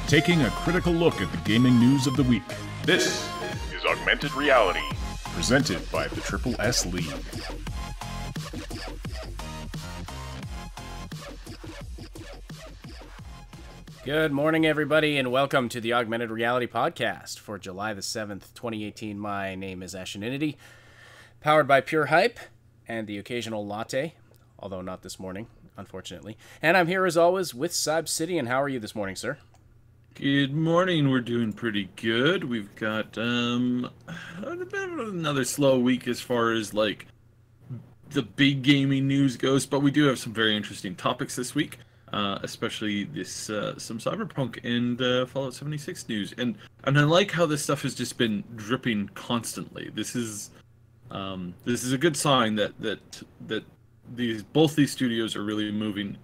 taking a critical look at the gaming news of the week. This is Augmented Reality, presented by the Triple S League. Good morning, everybody, and welcome to the Augmented Reality Podcast for July the 7th, 2018. My name is Asheninity, powered by Pure Hype and the occasional latte, although not this morning, unfortunately. And I'm here, as always, with Cybsidian. How are you this morning, sir? Good morning. We're doing pretty good. We've got another slow week as far as, like, the big gaming news goes, but we do have some very interesting topics this week. Especially this some Cyberpunk and Fallout 76 news, and I like how this stuff has just been dripping constantly. This is a good sign that both these studios are really moving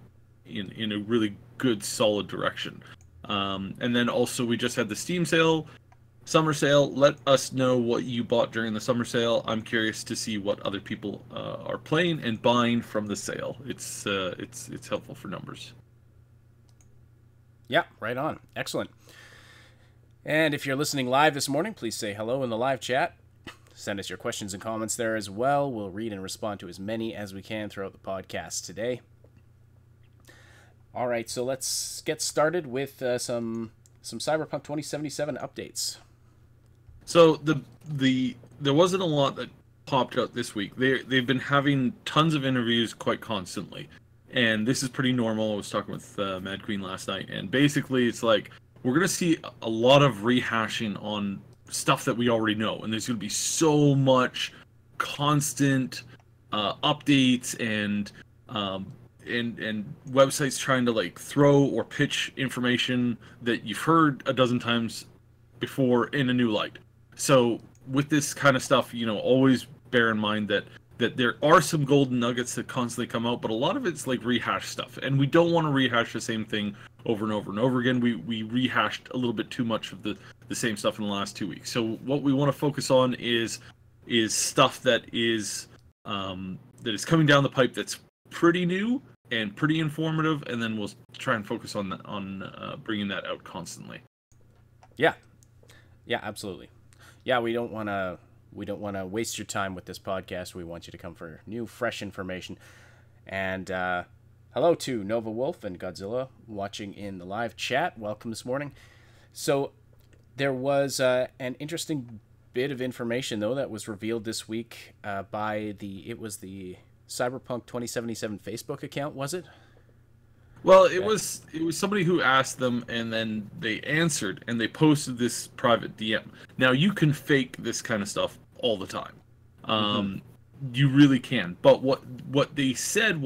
in a really good, solid direction. And then also we just had the Steam sale, summer sale. Let us know what you bought during the summer sale. I'm curious to see what other people are playing and buying from the sale. It's helpful for numbers. Yeah, right on. Excellent. And if you're listening live this morning, please say hello in the live chat. Send us your questions and comments there as well. We'll read and respond to as many as we can throughout the podcast today. All right, so let's get started with some Cyberpunk 2077 updates. So there wasn't a lot that popped out this week. They've been having tons of interviews quite constantly, and this is pretty normal. I was talking with Mad Queen last night, and basically it's like we're gonna see a lot of rehashing on stuff that we already know, and there's gonna be so much constant updates and websites trying to like throw or pitch information that you've heard a dozen times before in a new light. So with this kind of stuff, always bear in mind that there are some golden nuggets that constantly come out, but a lot of it's like rehash stuff, and we don't want to rehash the same thing over and over and over again. We rehashed a little bit too much of the same stuff in the last 2 weeks. So what we want to focus on is stuff that is coming down the pipe that's pretty new and pretty informative, and then we'll try and focus on bringing that out constantly. Yeah, absolutely. Yeah, we don't want to waste your time with this podcast. We want you to come for new, fresh information. And hello to Nova Wolf and Godzilla watching in the live chat. Welcome this morning. So there was an interesting bit of information, though, that was revealed this week by the Cyberpunk 2077 Facebook account, was it? Well, it was somebody who asked them, and then they answered, and they posted this private DM. Now, you can fake this kind of stuff all the time. You really can. But what they said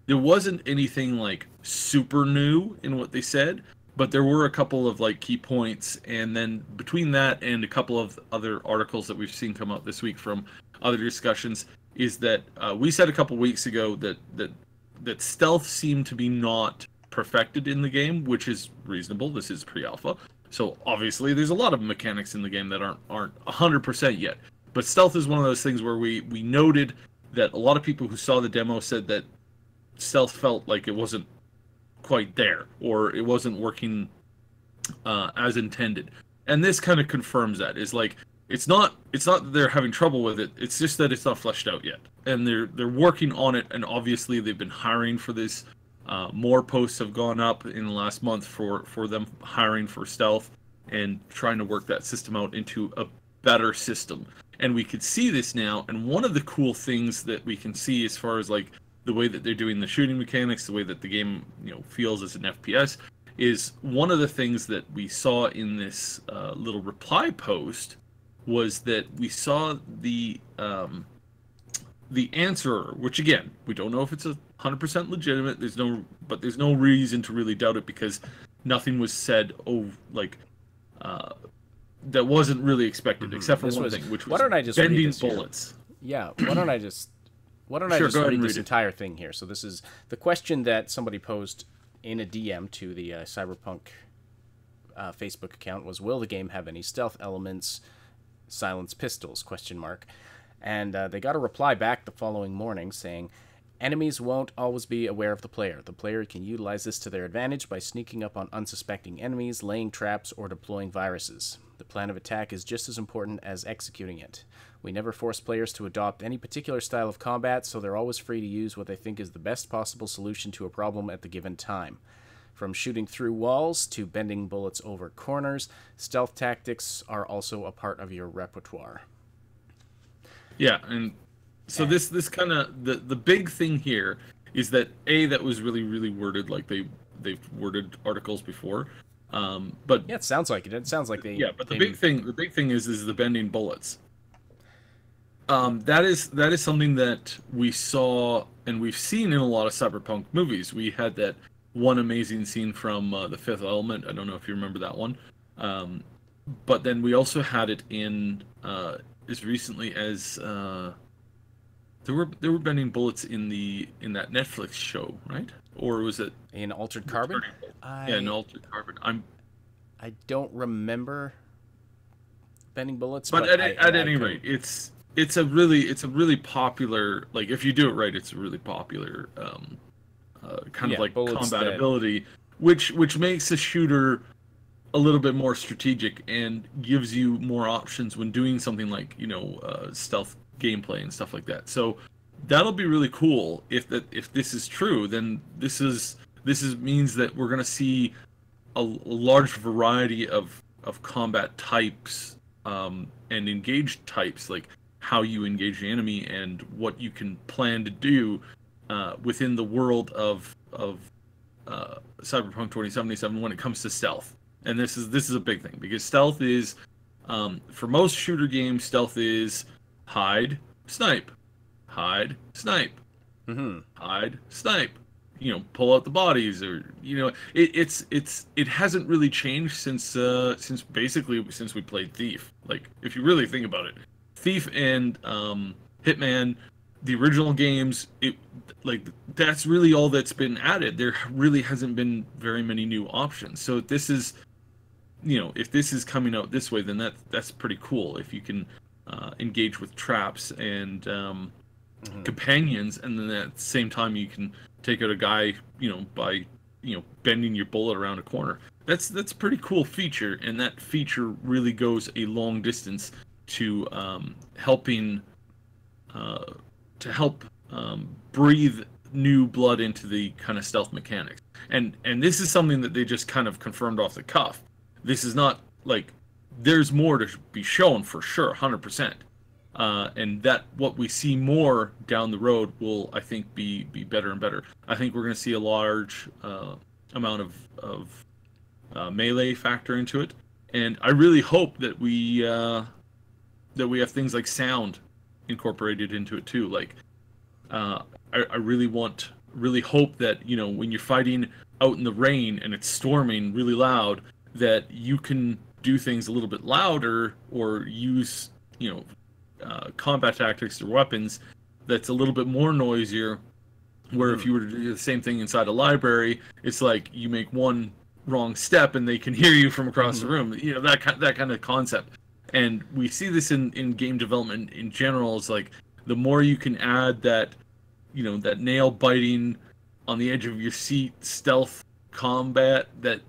there wasn't anything like super new in what they said, but there were a couple of like key points, and then between that and a couple of other articles that we've seen come out this week from other discussions, is that we said a couple weeks ago that stealth seemed to be not perfected in the game, which is reasonable. This is pre-alpha, so obviously there's a lot of mechanics in the game that aren't 100% yet. But stealth is one of those things where we noted that a lot of people who saw the demo said that stealth felt like it wasn't quite there, or it wasn't working as intended. And this kind of confirms that. Is like it's not that they're having trouble with it, it's just that it's not fleshed out yet. And they're working on it, and obviously they've been hiring for this. More posts have gone up in the last month for them hiring for stealth and trying to work that system out into a better system. And we could see this now, and one of the cool things that we can see as far as like the way that they're doing the shooting mechanics, the way that the game feels as an FPS, is one of the things that we saw in this little reply post was that we saw the answerer, which again, we don't know if it's 100% legitimate. There's no reason to really doubt it, because nothing was said that wasn't really expected, except for one thing, which was bending bullets. Yeah, why don't I just read this entire thing here? So this is the question that somebody posed in a DM to the Cyberpunk Facebook account was, will the game have any stealth elements, silenced pistols, ? And they got a reply back the following morning saying, Enemies won't always be aware of the player. The player can utilize this to their advantage by sneaking up on unsuspecting enemies, laying traps, or deploying viruses. The plan of attack is just as important as executing it. We never force players to adopt any particular style of combat, so they're always free to use what they think is the best possible solution to a problem at the given time. From shooting through walls to bending bullets over corners, stealth tactics are also a part of your repertoire. Yeah, and so this kind of the big thing here is that that was really worded like they've worded articles before, but yeah, it sounds like it. It sounds like they. Yeah, but the big thing is the bending bullets. That is something that we saw and we've seen in a lot of Cyberpunk movies. We had that one amazing scene from The Fifth Element. I don't know if you remember that one, but then we also had it in as recently as there were bending bullets in that Netflix show, right? Or was it in Altered Carbon? Yeah, in Altered Carbon. I don't remember bending bullets, but at any rate, it's a really popular, like, if you do it right, it's a really popular kind of like combat ability, which makes a shooter a little bit more strategic and gives you more options when doing something like, stealth gameplay and stuff like that. So that'll be really cool if this is true. Then this means that we're going to see a large variety of combat types and engaged types, like how you engage the enemy and what you can plan to do within the world of Cyberpunk 2077 when it comes to stealth. And this is a big thing, because stealth is for most shooter games, stealth is hide, snipe, hide, snipe, hide, snipe. Pull out the bodies, or it hasn't really changed since we played Thief. Like, if you really think about it, Thief and Hitman, the original games, that's really all that's been added. There really hasn't been very many new options. So this is, if this is coming out this way, then that's pretty cool. If you can engage with traps and companions, and then at the same time you can take out a guy, by bending your bullet around a corner. That's a pretty cool feature, and that feature really goes a long distance to helping breathe new blood into the kind of stealth mechanics. And this is something that they just kind of confirmed off the cuff. This is not like, there's more to be shown for sure, 100%. And that what we see more down the road will, I think, be better and better. I think we're going to see a large amount of melee factor into it, and I really hope that we have things like sound incorporated into it too. Like, I really hope that when you're fighting out in the rain and it's storming really loud, that you can do things a little bit louder or use combat tactics or weapons that's a little bit more noisier, where if you were to do the same thing inside a library, it's like you make one wrong step and they can hear you from across the room. That kind of concept. And we see this in game development in general. It's like, the more you can add that nail biting, on the edge of your seat stealth combat, that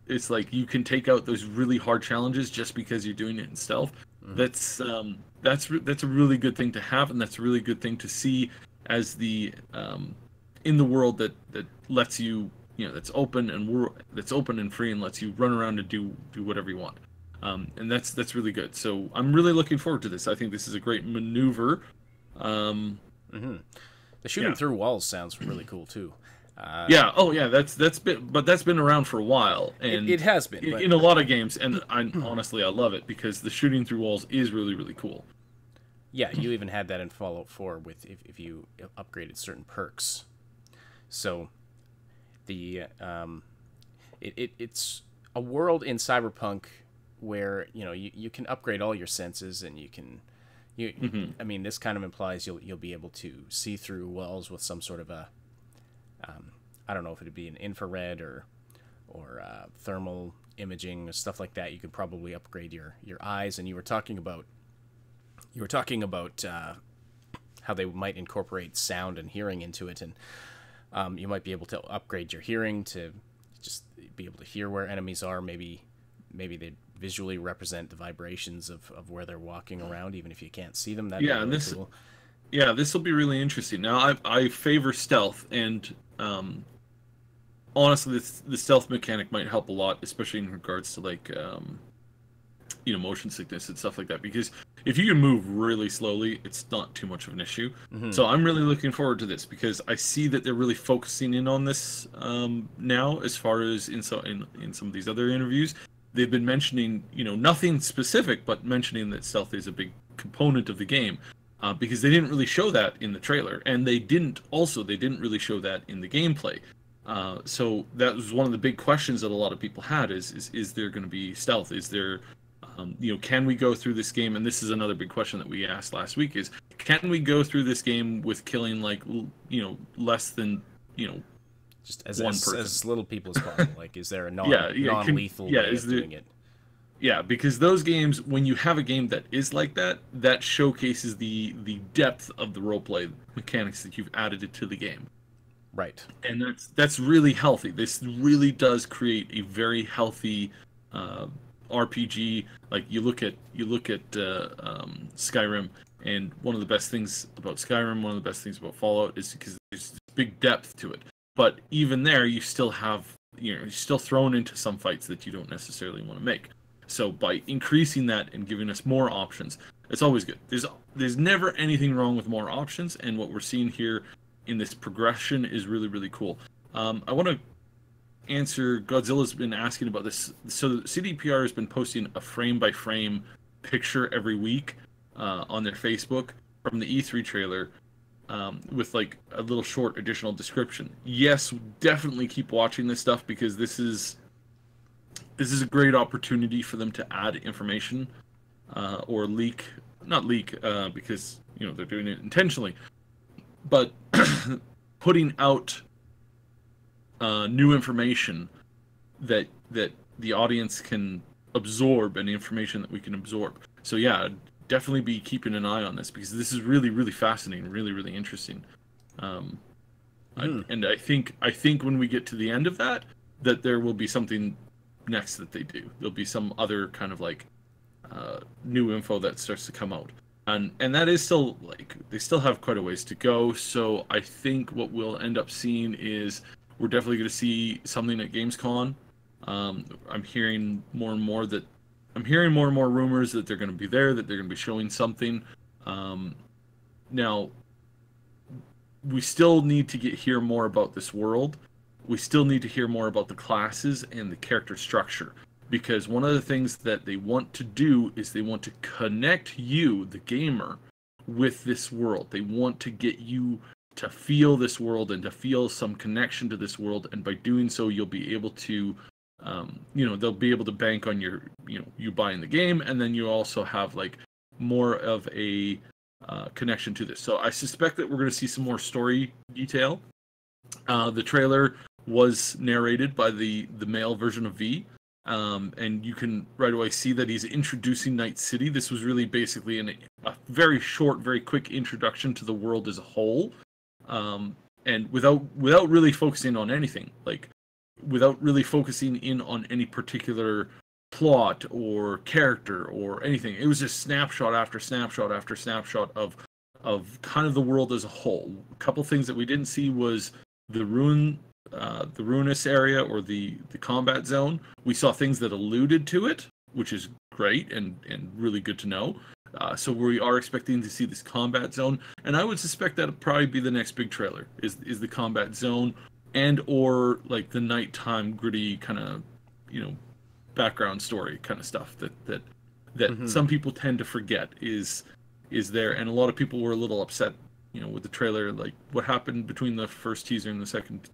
it's like you can take out those really hard challenges just because you're doing it in stealth. That's a really good thing to have, and that's a really good thing to see as the in the world that lets you, that's open and free and lets you run around and do whatever you want. And that's really good. So I'm really looking forward to this. I think this is a great maneuver. The shooting through walls sounds really cool too. That's been around for a while, and it has been in a lot of games. And honestly, I love it, because the shooting through walls is really, really cool. Yeah, you even had that in Fallout 4 with if you upgraded certain perks. So the it's a world in Cyberpunk where you can upgrade all your senses, and you can I mean, this kind of implies you'll be able to see through walls with some sort of a I don't know if it'd be an infrared or thermal imaging, stuff like that. You could probably upgrade your eyes. And you were talking about how they might incorporate sound and hearing into it, and you might be able to upgrade your hearing to just be able to hear where enemies are. Maybe they visually represent the vibrations of where they're walking around, even if you can't see them. That'd be really cool. Yeah, this will be really interesting. Now, I favor stealth, and honestly, the stealth mechanic might help a lot, especially in regards to like motion sickness and stuff like that. Because if you can move really slowly, it's not too much of an issue. So I'm really looking forward to this, because I see that they're really focusing in on this now. As far as in some of these other interviews, they've been mentioning, nothing specific, but mentioning that stealth is a big component of the game. Because they didn't really show that in the trailer, and they didn't really show that in the gameplay. So that was one of the big questions that a lot of people had: is there going to be stealth? Is there, can we go through this game? And this is another big question that we asked last week: is can we go through this game with killing less than just as little people as possible? Like, is there a non-lethal way of doing it? Yeah, because those games, when you have a game that is like that, that showcases the depth of the roleplay mechanics that you've added to the game. Right. And that's really healthy. This really does create a very healthy RPG. Like you look at Skyrim, and one of the best things about Skyrim, one of the best things about Fallout is because there's this big depth to it. But even there, you still have you're still thrown into some fights that you don't necessarily want to make. So by increasing that and giving us more options, it's always good. There's never anything wrong with more options, and what we're seeing here in this progression is really, really cool. I want to answer, Godzilla's been asking about this. So CDPR has been posting a frame-by-frame picture every week on their Facebook from the E3 trailer with like a little short additional description. Yes, definitely keep watching this stuff, because this is a great opportunity for them to add information or not leak because they're doing it intentionally, but putting out new information that the audience can absorb, and information that we can absorb. So yeah, definitely be keeping an eye on this, because this is really, really fascinating, really, really interesting. And I think when we get to the end of that there will be something next that they do. There'll be some other kind of like new info that starts to come out, and that is still like, they still have quite a ways to go. So I think what we'll end up seeing is we're definitely going to see something at Gamescom. I'm hearing more and more rumors that they're going to be there, that they're going to be showing something. Now we still need to hear more about this world. We still need to hear more about the classes and the character structure, because one of the things that they want to do is they want to connect you, the gamer, with this world. They want to get you to feel this world and to feel some connection to this world, and by doing so, you'll be able to, they'll be able to bank on you buying the game, and then you also have like more of a connection to this. So I suspect that we're going to see some more story detail. The trailer was narrated by the male version of V, and you can right away see that he's introducing Night City. This was really basically a very short, very quick introduction to the world as a whole, and without really focusing on anything, like without really focusing in on any particular plot or character or anything. It was just snapshot after snapshot after snapshot of kind of the world as a whole. A couple things that we didn't see was the ruinous area, or the combat zone. We saw things that alluded to it, which is great and really good to know. So we are expecting to see this combat zone, and I would suspect that'll probably be the next big trailer, is the combat zone, and or like the nighttime gritty kind of background story kind of stuff that some people tend to forget is there. And a lot of people were a little upset with the trailer, like what happened between the first teaser and the second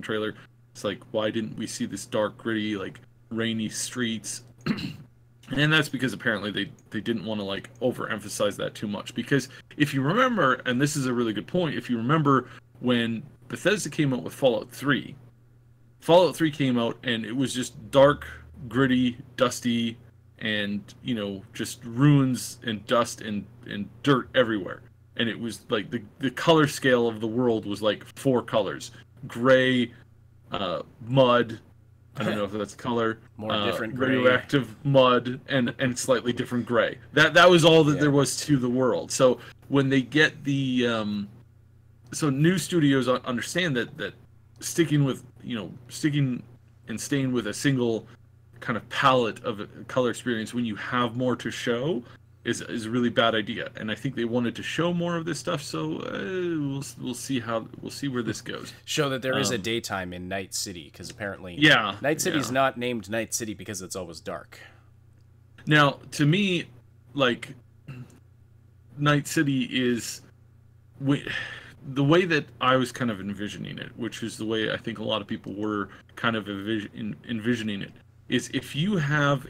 trailer. It's like, why didn't we see this dark, gritty, like rainy streets? And that's because apparently they didn't want to like overemphasize that too much. Because if you remember, and this is a really good point, if you remember when Bethesda came out with Fallout 3 came out and it was just dark, gritty, dusty, and just ruins and dust and dirt everywhere. and it was like the color scale of the world was like 4 colors: gray, mud. I don't know if that's color. More different gray. Radioactive mud and slightly different gray. That was all that there was to the world. So when they get the so new studios understand that sticking and staying with a single kind of palette of a color experience when you have more to show is a really bad idea. And I think they wanted to show more of this stuff, so we'll see where this goes. Show that there is a daytime in Night City, because apparently Night City is not named Night City because it's always dark. Now, to me, like, Night City is the way that I was kind of envisioning it, which is the way I think a lot of people were kind of envisioning it, is if you have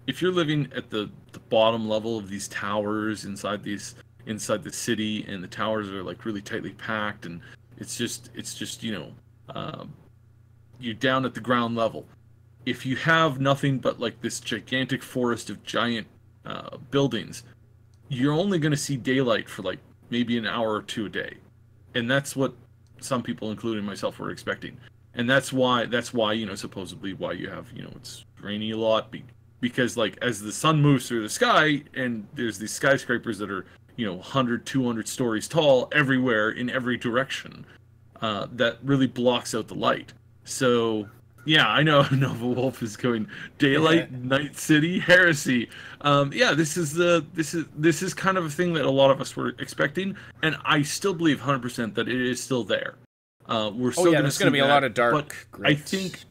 if you're living at the bottom level of these towers inside the city, and the towers are like really tightly packed, and it's just you're down at the ground level. If you have nothing but like this gigantic forest of giant buildings, you're only going to see daylight for like maybe an hour or 2 a day, and that's what some people, including myself, were expecting. And that's why supposedly why you have it's rainy a lot, because like as the sun moves through the sky, and there's these skyscrapers that are 100, 200 stories tall everywhere in every direction, that really blocks out the light. So yeah, I know Nova Wolf is going daylight, Night City, heresy. This is kind of a thing that a lot of us were expecting, and I still believe 100% that it is still there. We're still there's going to be a lot of dark. I think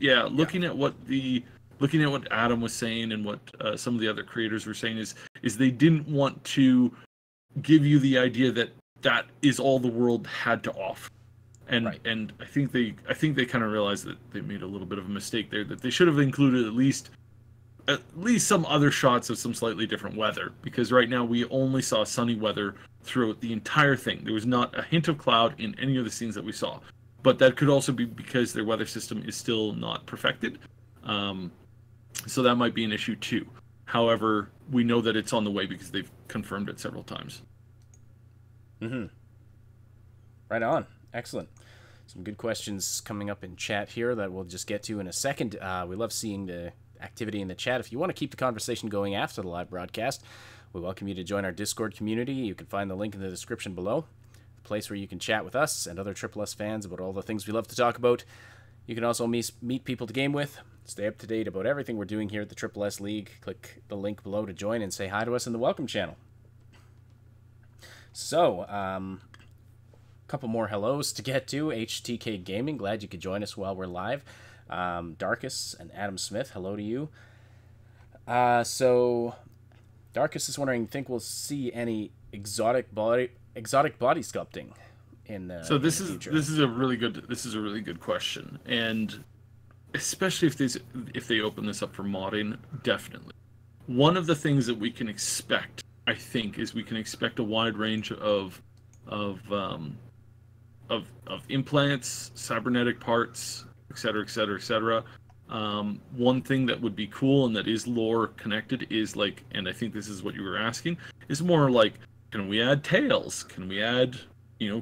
looking at what Adam was saying, and what some of the other creators were saying, is they didn't want to give you the idea that is all the world had to offer. And I think they kind of realized that they made a little bit of a mistake there, that they should have included at least some other shots of some slightly different weather, because right now we only saw sunny weather throughout the entire thing. There was not a hint of cloud in any of the scenes that we saw, but that could also be because their weather system is still not perfected, so that might be an issue too. However, we know that it's on the way because they've confirmed it several times. Right on. Excellent. Some good questions coming up in chat here that we'll just get to in a second. We love seeing the activity in the chat. If you want to keep the conversation going after the live broadcast, we welcome you to join our Discord community. You can find the link in the description below, the place where you can chat with us and other Triple S fans about all the things we love to talk about. You can also meet people to game with, stay up to date about everything we're doing here at the Triple S League. Click the link below to join and say hi to us in the welcome channel. So, couple more hellos to get to. HTK Gaming, glad you could join us while we're live. Darkus and Adam Smith, hello to you. So Darkus is wondering, think we'll see any exotic body sculpting in the future? This is a really good question, and especially if they open this up for modding, definitely. One of the things that we can expect, I think, is we can expect a wide range of implants, cybernetic parts, etc., etc., etc. One thing that would be cool and that is lore connected is like, and I think this is what you were asking, is more like, can we add tails? Can we add,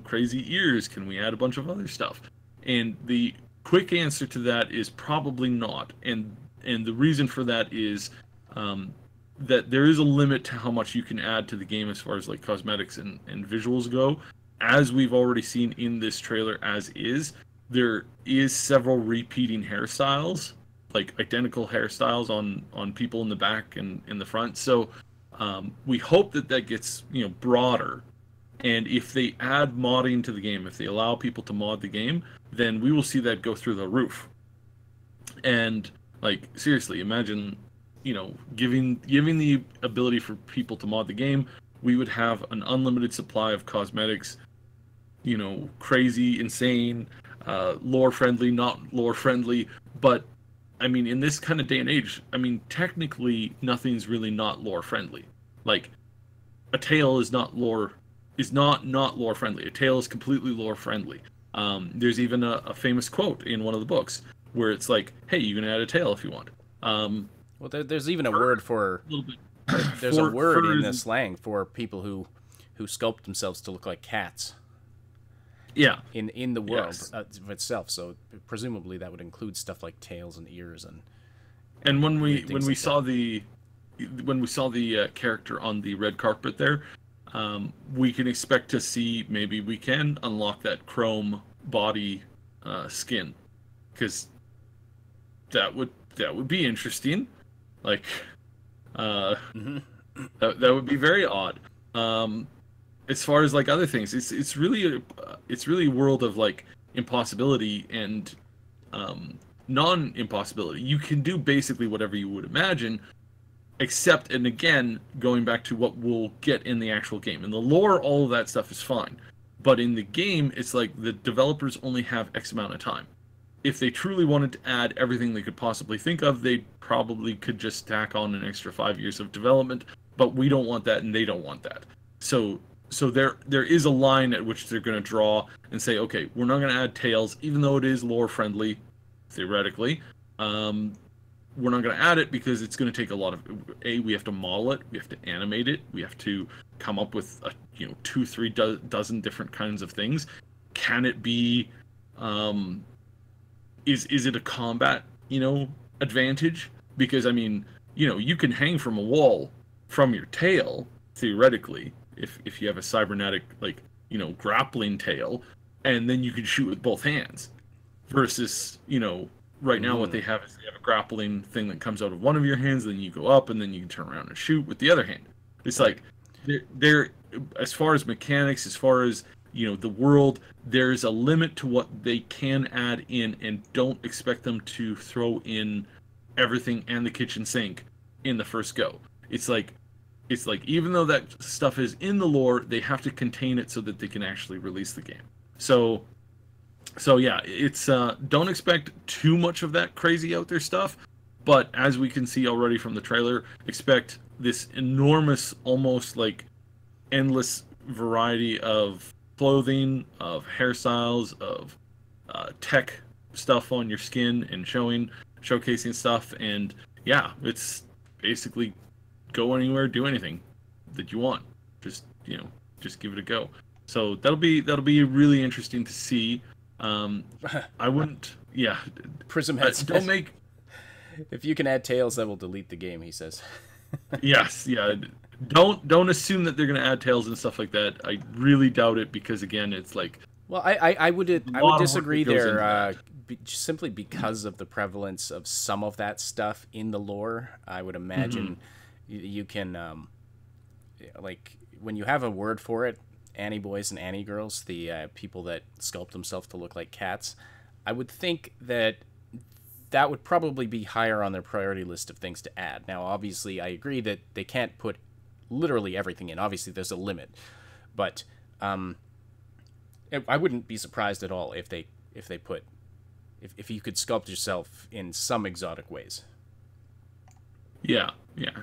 crazy ears? Can we add a bunch of other stuff? And the quick answer to that is probably not. And the reason for that is that there is a limit to how much you can add to the game as far as like cosmetics and visuals go. As we've already seen in this trailer as is, there is several repeating hairstyles, like identical hairstyles on people in the back and in the front. So we hope that gets broader. And if they add modding to the game, if they allow people to mod the game, then we will see that go through the roof. And like, seriously, imagine giving the ability for people to mod the game. We would have an unlimited supply of cosmetics, crazy, insane, lore friendly, not lore friendly. But I mean, in this kind of day and age, I mean, technically nothing's really not lore friendly. Like, a tail is not lore friendly. A tail is completely lore friendly. There's even a famous quote in one of the books where it's like, hey, you can add a tail if you want. Well, there's even a word for There's a word in the slang for people who sculpt themselves to look like cats. Yeah. In the world of itself, so presumably that would include stuff like tails and ears and when we saw the character on the red carpet there, we can expect to see, maybe we can unlock that chrome body skin, because that would be interesting. Like that would be very odd. As far as like other things, it's really a world of like impossibility and non-impossibility. You can do basically whatever you would imagine, except, and again, going back to what we'll get in the actual game. In the lore, all of that stuff is fine. But in the game, it's like the developers only have X amount of time. If they truly wanted to add everything they could possibly think of, they probably could just tack on an extra 5 years of development. But we don't want that, and they don't want that. So there is a line at which they're going to draw and say, okay, we're not going to add tails, even though it is lore friendly, theoretically. We're not going to add it because it's going to take a lot of... we have to model it, we have to animate it, we have to come up with 2-3 dozen different kinds of things. Can it be... Is it a combat, advantage? Because, I mean, you can hang from a wall from your tail, theoretically, if you have a cybernetic, grappling tail, and then you can shoot with both hands. Versus, right now what they have is they have a grappling thing that comes out of one of your hands, then you go up, and then you can turn around and shoot with the other hand. It's like, they're as far as mechanics, as far as, the world, there's a limit to what they can add in, and don't expect them to throw in everything and the kitchen sink in the first go. It's like even though that stuff is in the lore, they have to contain it so that they can actually release the game. So yeah, it's don't expect too much of that crazy out there stuff, but as we can see already from the trailer, expect this enormous, almost like endless variety of clothing, of hairstyles, of tech stuff on your skin, and showcasing stuff. And yeah, it's basically go anywhere, do anything that you want. Just give it a go. So that'll be really interesting to see. I wouldn't. Yeah, Prism heads. Don't make. If you can add tails, that will delete the game, he says. Yes. Yeah. Don't assume that they're going to add tails and stuff like that. I really doubt it, because again, it's like. Well, I would disagree there. Simply because of the prevalence of some of that stuff in the lore. I would imagine you can, when you have a word for it, Annie boys and Annie girls, the people that sculpt themselves to look like cats, I would think that would probably be higher on their priority list of things to add. Now, obviously, I agree that they can't put literally everything in. Obviously, there's a limit, but I wouldn't be surprised at all if you could sculpt yourself in some exotic ways. Yeah.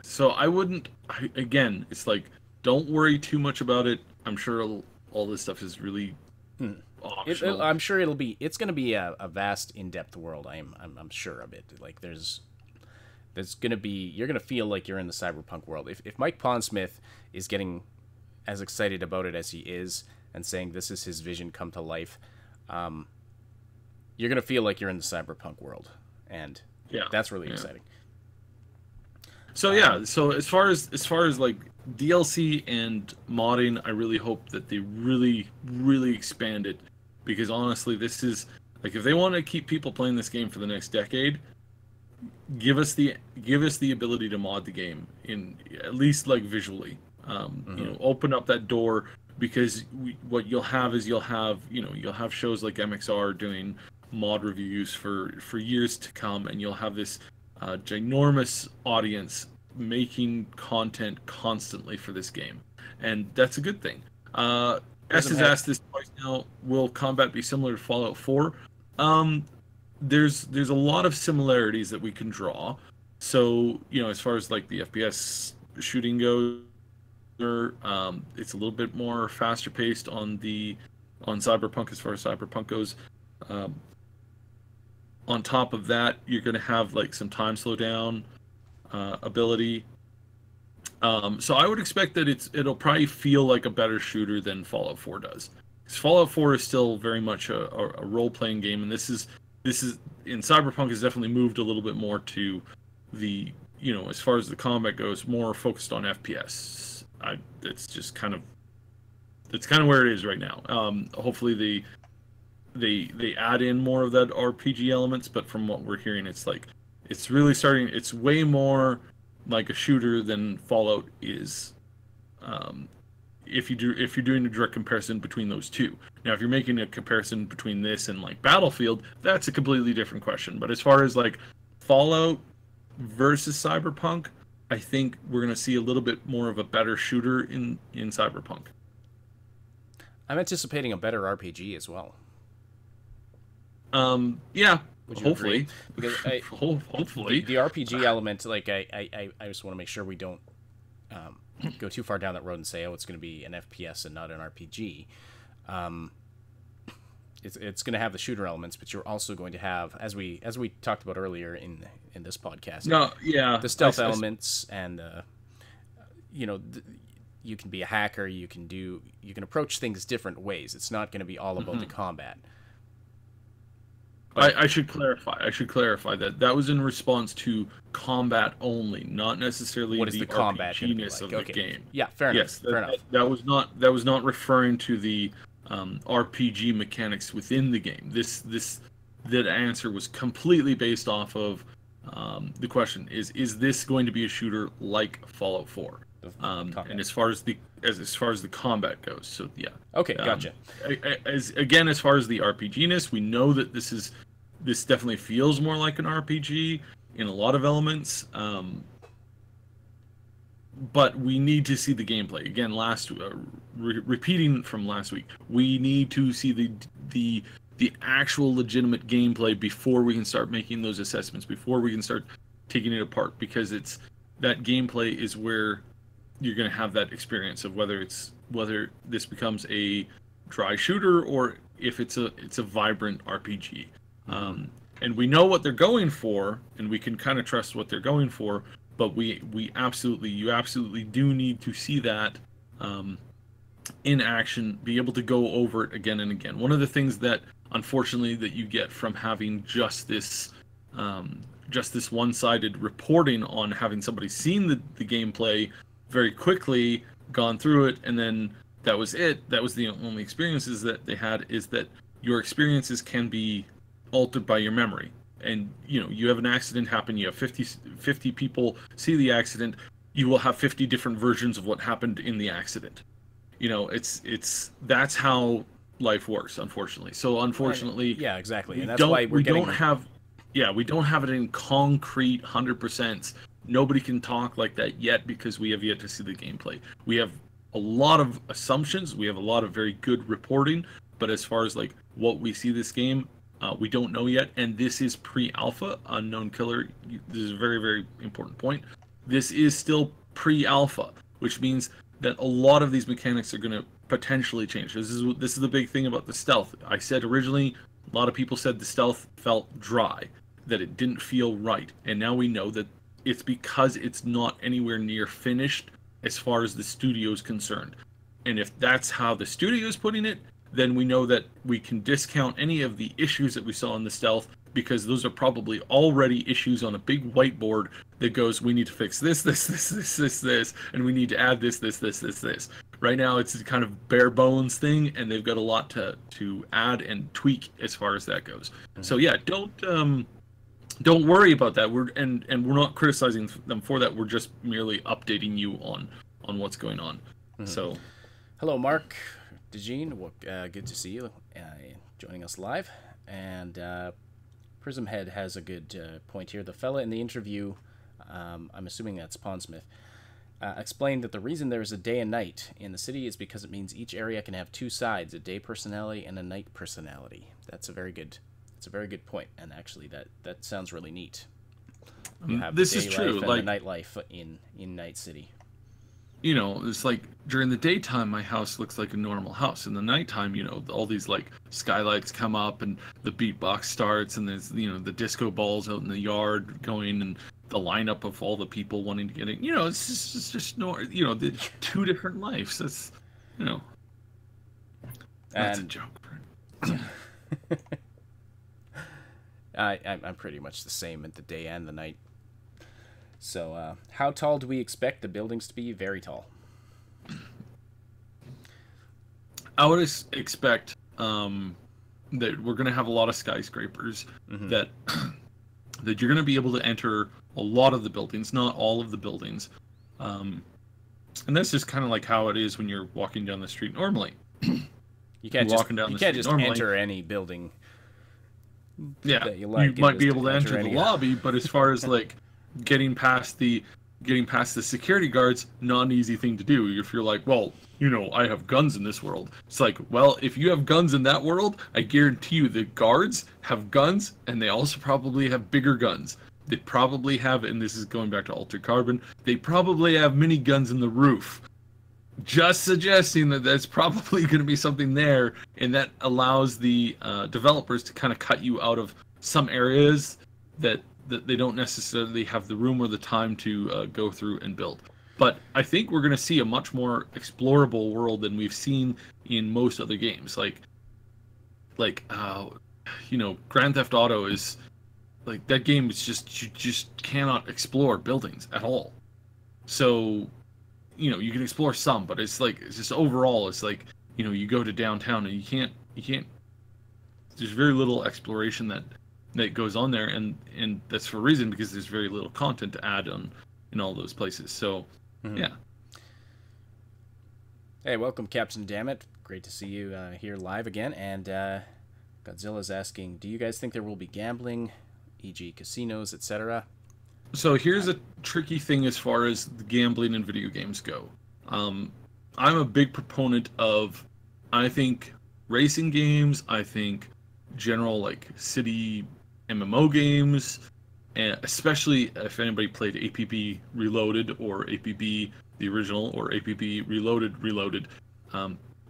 So I wouldn't. Again, it's like, don't worry too much about it. I'm sure all this stuff is really optional. I'm sure it's going to be a vast, in-depth world. I'm sure of it. Like there's going to be, you're going to feel like you're in the Cyberpunk world. If Mike Pondsmith is getting as excited about it as he is and saying this is his vision come to life, you're going to feel like you're in the Cyberpunk world, and that's really exciting. So so as far as like DLC and modding, I really hope that they really, really expand it, because honestly, this is like, if they want to keep people playing this game for the next decade, give us the ability to mod the game in at least like visually. Open up that door, because what you'll have is you'll have shows like MXR doing mod reviews for years to come, and you'll have this ginormous audience making content constantly for this game, and that's a good thing. S has asked this twice now: will combat be similar to Fallout 4? There's a lot of similarities that we can draw. So as far as like the FPS shooting goes, it's a little bit more faster paced on Cyberpunk, as far as Cyberpunk goes. On top of that, you're going to have like some time slowdown ability. So I would expect that it'll probably feel like a better shooter than Fallout 4 does. Because Fallout 4 is still very much a role-playing game, and this is in Cyberpunk has definitely moved a little bit more to the, as far as the combat goes, more focused on FPS. That's kind of where it is right now. Hopefully they add in more of that RPG elements, but from what we're hearing, it's way more like a shooter than Fallout is. If you're doing a direct comparison between those two. Now, if you're making a comparison between this and like Battlefield, that's a completely different question. But as far as like Fallout versus Cyberpunk, I think we're gonna see a little bit more of a better shooter in Cyberpunk. I'm anticipating a better RPG as well. Yeah. Would you hopefully, agree? Because hopefully the RPG element, like I just want to make sure we don't go too far down that road and say, oh, it's going to be an FPS and not an RPG. It's going to have the shooter elements, but you're also going to have, as we talked about earlier in this podcast, the stealth elements and you can be a hacker, you can approach things different ways. It's not going to be all about the combat. I should clarify that was in response to combat only, not necessarily what is the combat RPG-ness like? of the game. Yeah, fair enough. Yes, fair enough. That was not referring to the RPG mechanics within the game. That answer was completely based off of the question: is this going to be a shooter like Fallout 4? And as far as the combat goes, so yeah. Okay, gotcha. As far as the RPG-ness, we know that this definitely feels more like an RPG in a lot of elements. But we need to see the gameplay again. Repeating from last week, we need to see the actual legitimate gameplay before we can start making those assessments. Before we can start taking it apart, because that gameplay is where you're going to have that experience of whether this becomes a dry shooter or if it's a vibrant RPG. And we know what they're going for, and we can kind of trust what they're going for, but you absolutely do need to see that in action, be able to go over it again and again. One of the things that unfortunately that you get from having just this one-sided reporting on having somebody seen the gameplay very quickly, gone through it, and then that was it. That was the only experiences that they had, is that your experiences can be altered by your memory. And, you have an accident happen, you have 50 people see the accident, you will have 50 different versions of what happened in the accident. That's how life works, unfortunately. So unfortunately, yeah, exactly. And that's why we don't have it in concrete 100%. Nobody can talk like that yet because we have yet to see the gameplay. We have a lot of assumptions. We have a lot of very good reporting. But as far as like what we see this game, we don't know yet. And this is pre-alpha. Unknown Killer, this is a very, very important point. This is still pre-alpha, which means that a lot of these mechanics are going to potentially change. This is the big thing about the stealth. I said originally, a lot of people said the stealth felt dry, that it didn't feel right. And now we know that it's because it's not anywhere near finished as far as the studio is concerned. And if that's how the studio is putting it, then we know that we can discount any of the issues that we saw in the stealth, because those are probably already issues on a big whiteboard that goes, we need to fix this, and we need to add this. Right now it's a kind of bare bones thing, and they've got a lot to add and tweak as far as that goes. Mm-hmm. So yeah, don't worry about that. We're not criticizing them for that. We're just merely updating you on what's going on. Mm-hmm. So, hello, Mark DeJean. Well, good to see you joining us live. And Prismhead has a good point here. The fella in the interview, I'm assuming that's Pondsmith, explained that the reason there is a day and night in the city is because it means each area can have two sides, a day personality and a night personality. That's a very good point, and actually that sounds really neat. You have this the is day true, life and like the nightlife in Night City. it's like during the daytime, my house looks like a normal house. In the nighttime, all these like skylights come up and the beatbox starts and there's, the disco balls out in the yard going and the lineup of all the people wanting to get in. It's just no, the two different lives. That's, that's a joke. I'm pretty much the same at the day and the night. So, how tall do we expect the buildings to be? Very tall. I would expect that we're going to have a lot of skyscrapers, that that you're going to be able to enter a lot of the buildings, not all of the buildings. And that's just kind of like how it is when you're walking down the street normally. You can't just enter any building. Yeah, that you like. You might be able to enter the lobby, but as far as like getting past the security guards, not an easy thing to do. If you're like, well, I have guns in this world. It's like, well, if you have guns in that world, I guarantee you the guards have guns, and they also probably have bigger guns. They probably have, and this is going back to Altered Carbon, they probably have mini guns in the roof. Just suggesting that that's probably going to be something there, and that allows the developers to kind of cut you out of some areas that they don't necessarily have the room or the time to go through and build. But I think we're going to see a much more explorable world than we've seen in most other games. Like Grand Theft Auto is like, that game is you just cannot explore buildings at all. So, you can explore some, but it's just overall, it's like, you go to downtown and you can't, there's very little exploration that goes on there, and that's for a reason, because there's very little content to add on in all those places. So, yeah. Hey, welcome, Captain Dammit. Great to see you here live again. And Godzilla's asking, do you guys think there will be gambling, e.g. casinos, etc.? So here's a tricky thing as far as the gambling in video games go. I'm a big proponent of, I think, racing games, I think general like city MMO games, and especially if anybody played APB Reloaded or APB the original or APB Reloaded.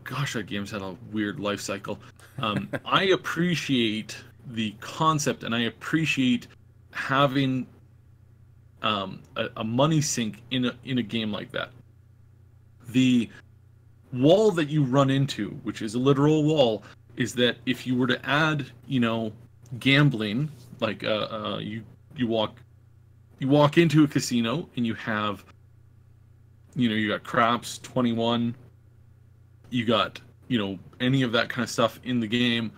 Gosh, that game's had a weird life cycle. I appreciate the concept, and I appreciate having a money sink in a game like that. The wall that you run into, which is a literal wall, is that if you were to add, gambling, like you walk into a casino and you have, you got craps, 21, you got, any of that kind of stuff in the game,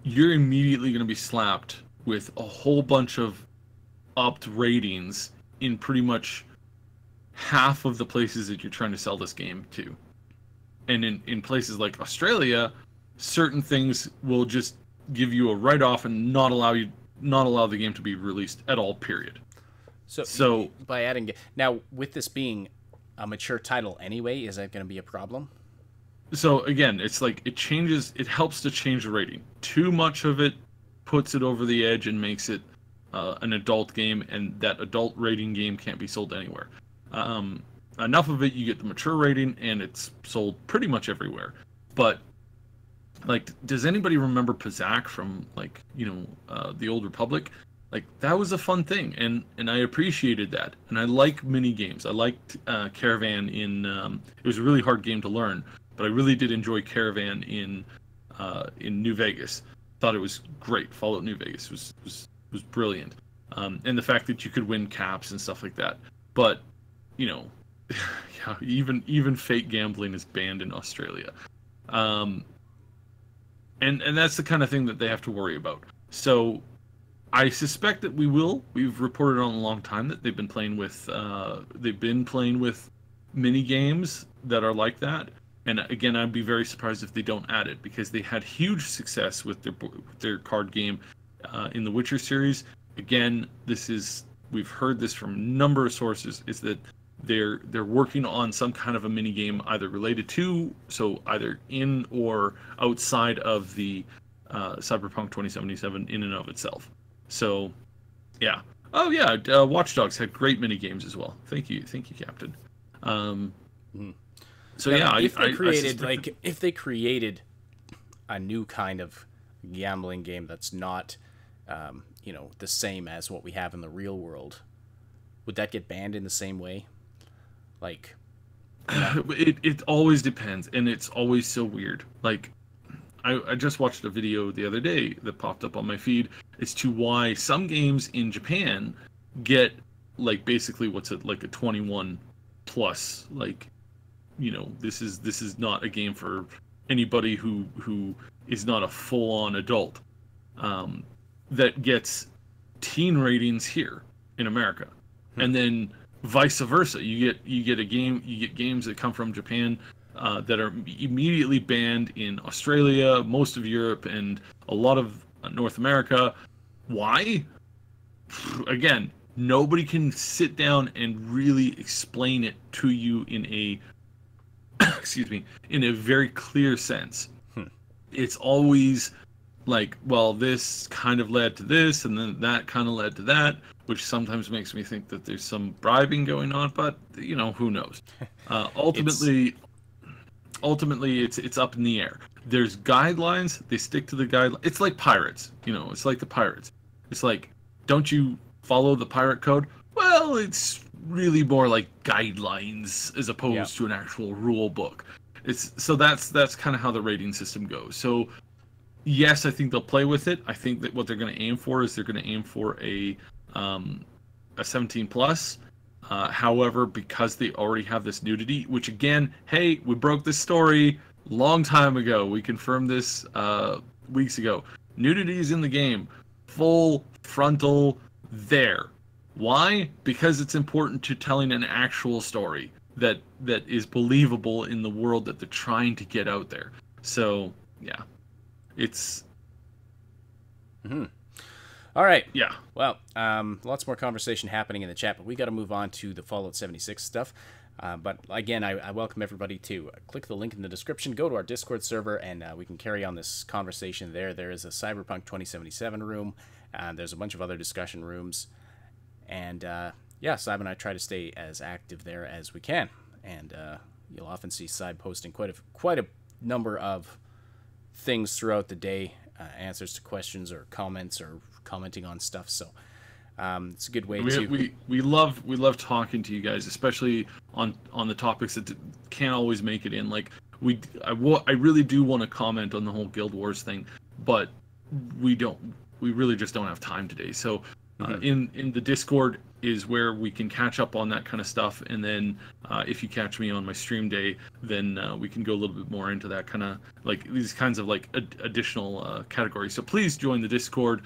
you're immediately going to be slapped with a whole bunch of upped ratings in pretty much half of the places that you're trying to sell this game to. And in places like Australia, certain things will just give you a write-off and not allow the game to be released at all, period. So by adding, now with this being a mature title anyway, is that going to be a problem? So again, it's like it helps to change the rating. Too much of it puts it over the edge and makes it an adult game, and that adult rating game can't be sold anywhere. Enough of it, you get the mature rating, and it's sold pretty much everywhere. But like, does anybody remember Pizzac from the Old Republic? Like, that was a fun thing, and I appreciated that. And I like mini games. I liked Caravan in. It was a really hard game to learn, but I really did enjoy Caravan in New Vegas. Thought it was great. Fallout New Vegas was brilliant, and the fact that you could win caps and stuff like that. But yeah, even fake gambling is banned in Australia, and that's the kind of thing that they have to worry about. So I suspect that we've reported on a long time that they've been playing with mini games that are like that. And again, I'd be very surprised if they don't add it, because they had huge success with their card game in the Witcher series. Again, we've heard this from a number of sources, is that they're working on some kind of a mini game either related to, so either in or outside of the Cyberpunk 2077 in and of itself. So, yeah. Oh yeah, Watch Dogs had great mini games as well. Thank you, Captain. So if they created if they created a new kind of gambling game that's not, the same as what we have in the real world, would that get banned in the same way? Like, it always depends, and it's always so weird. Like, I just watched a video the other day that popped up on my feed as to why some games in Japan get like basically what's it like a 21 plus, like, this is not a game for anybody who is not a full-on adult, that gets teen ratings here in America. And then vice versa, you get games that come from Japan that are immediately banned in Australia, most of Europe, and a lot of North America. Why? Again, nobody can sit down and really explain it to you in a in a very clear sense. It's always like, well, this kind of led to this, and then that kind of led to that, which sometimes makes me think that there's some bribing going on, but who knows? Ultimately, it's up in the air. There's guidelines. They stick to the guidelines. It's like pirates. It's like the pirates. It's like, don't you follow the pirate code? Well, it's really more like guidelines as opposed to an actual rule book. That's kind of how the rating system goes. So yes, I think they'll play with it. I think that what they're going to aim for is they're going to aim for a 17 plus. However, because they already have this nudity, which again, hey, we broke this story long time ago. We confirmed this weeks ago. Nudity is in the game, full frontal there. Why? Because it's important to telling an actual story that is believable in the world that they're trying to get out there. So yeah, it's. All right. Yeah. Well, lots more conversation happening in the chat, but we got to move on to the Fallout 76 stuff. But again, I welcome everybody to click the link in the description, go to our Discord server, and we can carry on this conversation there. There is a Cyberpunk 2077 room, and there's a bunch of other discussion rooms. And Cyber and I try to stay as active there as we can. And you'll often see Cyber posting quite a number of things throughout the day, answers to questions or comments or commenting on stuff. So it's a good way we love talking to you guys, especially on the topics that can't always make it in. Like I really do want to comment on the whole Guild Wars thing, but we really just don't have time today. So in the Discord is where we can catch up on that kind of stuff, and then if you catch me on my stream day, then we can go a little bit more into that kind of like these kinds of like additional categories. So please join the Discord.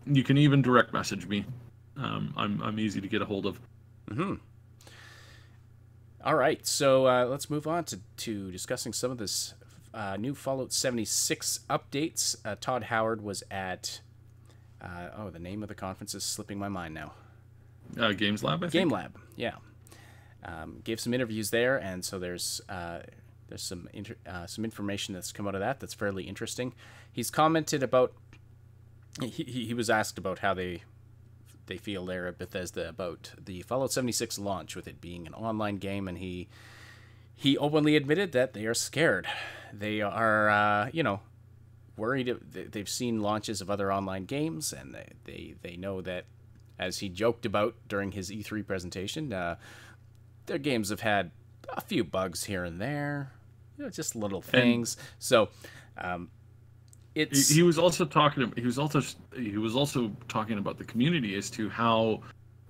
You can even direct message me. I'm easy to get a hold of. All right, so let's move on to discussing some of this new Fallout 76 updates. Todd Howard was at the name of the conference is slipping my mind now. Games Lab, I think. Game Lab, yeah. Gave some interviews there, and so there's some information that's come out of that that's fairly interesting. He's commented about. He was asked about how they feel there at Bethesda about the Fallout 76 launch, with it being an online game, and he openly admitted that they are scared. They are, worried. They've seen launches of other online games, and they know that, as he joked about during his E3 presentation, their games have had a few bugs here and there, just little things. So. He was also talking about the community as to how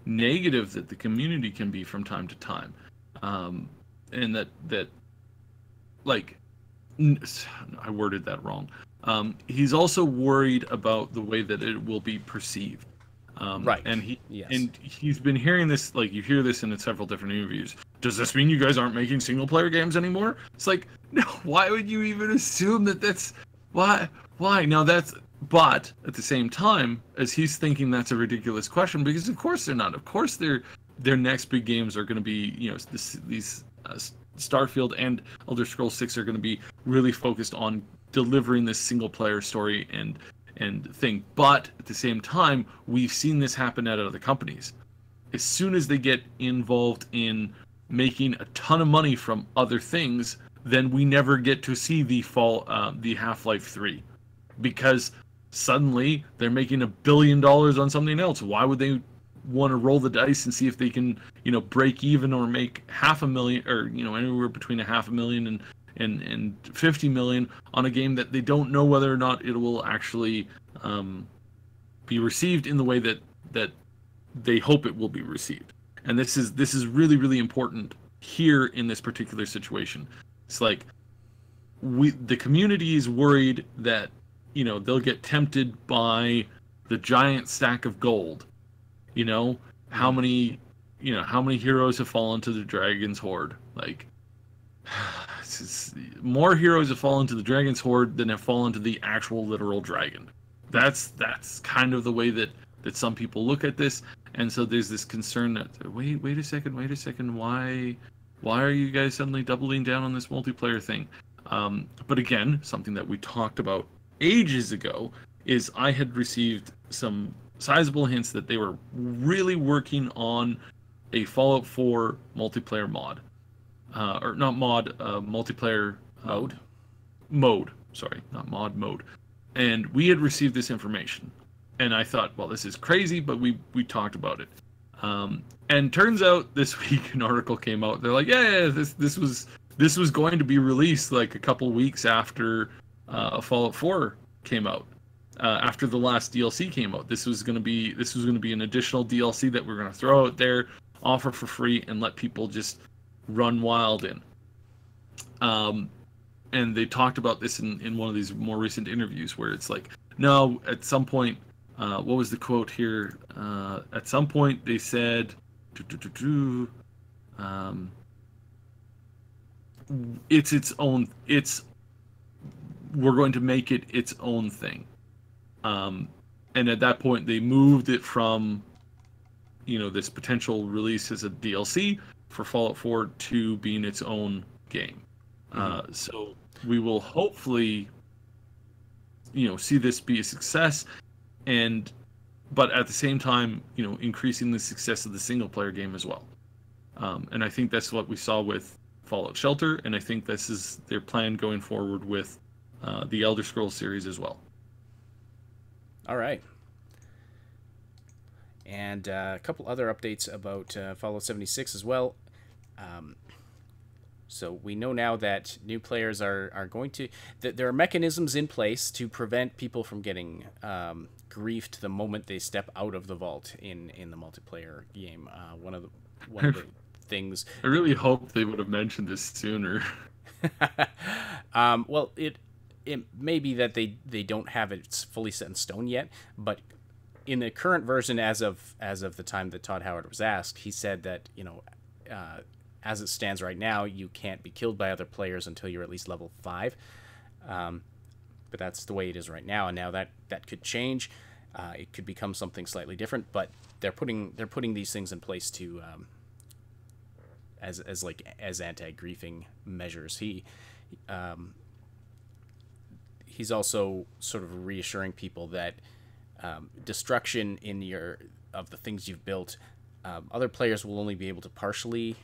negative that the community can be from time to time, and that like I worded that wrong. He's also worried about the way that it will be perceived. Right. And he's been hearing this, like you hear this in several different interviews. Does this mean you guys aren't making single player games anymore? It's like, no. Why would you even assume that that's why? Now but at the same time, as he's thinking that's a ridiculous question, because of course they're not. Of course their next big games are going to be, these Starfield and Elder Scrolls 6 are going to be really focused on delivering this single player story and thing. But at the same time, we've seen this happen at other companies. As soon as they get involved in making a ton of money from other things, then we never get to see the Half-Life 3, because suddenly they're making $1 billion on something else. Why would they want to roll the dice and see if they can, break even or make $500,000, or anywhere between $500,000 and 50 million on a game that they don't know whether or not it will actually be received in the way that they hope it will be received. And this is really, really important here in this particular situation. It's like the community is worried that they'll get tempted by the giant stack of gold. How many heroes have fallen to the dragon's hoard? Like, more heroes have fallen to the dragon's hoard than have fallen to the actual literal dragon. That's kind of the way that some people look at this. And so there's this concern that, wait a second, why are you guys suddenly doubling down on this multiplayer thing? But again, something that we talked about ages ago is I had received some sizable hints that they were really working on a Fallout 4 multiplayer mod. Or not mod, multiplayer mode. Sorry, not mod, mode. And we had received this information. And I thought, well, this is crazy, but we talked about it. And turns out this week an article came out. They're like, yeah, this was going to be released like a couple weeks after Fallout 4 came out. After the last DLC came out, this was going to be an additional DLC that we're going to throw out there, offer for free, and let people just run wild in. And they talked about this in one of these more recent interviews, where it's like, no, at some point, what was the quote here? At some point they said, we're going to make it its own thing. And at that point they moved it from, this potential release as a DLC for Fallout 4 to being its own game. So we will hopefully, see this be a success, but at the same time, increasing the success of the single player game as well. And I think that's what we saw with Fallout Shelter, and I think this is their plan going forward with the Elder Scrolls series as well. All right. And a couple other updates about Fallout 76 as well. So we know now that new players are going to... there are mechanisms in place to prevent people from getting griefed the moment they step out of the vault in the multiplayer game. One of the things... I really hope they would have mentioned this sooner. Well, it may be that they don't have it fully set in stone yet, but in the current version, as of the time that Todd Howard was asked, he said that as it stands right now, you can't be killed by other players until you're at least level 5. But that's the way it is right now, and now that could change. It could become something slightly different, but they're putting these things in place to as anti-griefing measures. He's also sort of reassuring people that destruction of the things you've built, other players will only be able to partially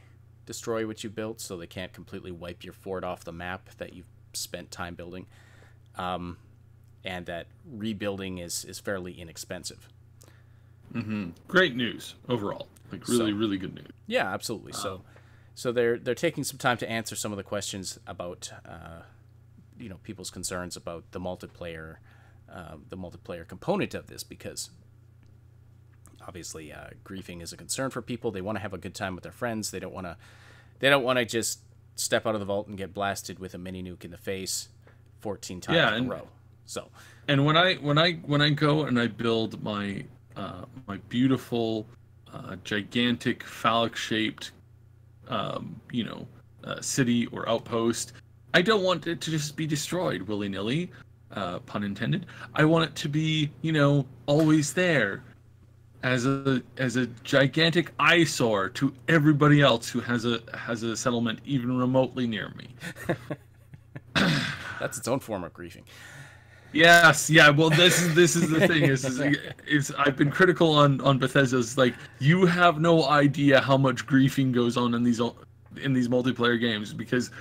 destroy what you built, so they can't completely wipe your fort off the map that you've spent time building, and that rebuilding is fairly inexpensive. Great news overall, really good news. Yeah, absolutely. So they're taking some time to answer some of the questions about people's concerns about the multiplayer component of this, because obviously griefing is a concern for people. They want to have a good time with their friends. They don't want to just step out of the vault and get blasted with a mini nuke in the face 14 times in a row. So, and when I go and I build my my beautiful gigantic phallic shaped city or outpost, I don't want it to just be destroyed willy-nilly, pun intended. I want it to be, always there as a gigantic eyesore to everybody else who has a settlement even remotely near me. That's its own form of griefing. Yes, yeah. Well, this is the thing. Is I've been critical on Bethesda's, like, you have no idea how much griefing goes on in these in these multiplayer games, because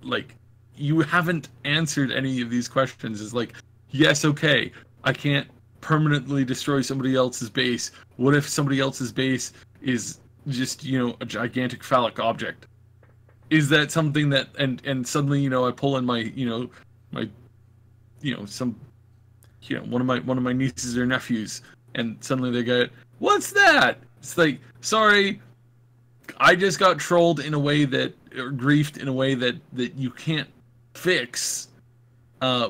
like you haven't answered any of these questions. It's like, yes, okay, I can't permanently destroy somebody else's base. What if somebody else's base is just, you know, a gigantic phallic object? Is that something that, and suddenly, you know, I pull in my, you know, some, you know, one of my nieces or nephews, and suddenly they go, what's that? It's like, sorry, I just got trolled in a way that, or griefed in a way that you can't fix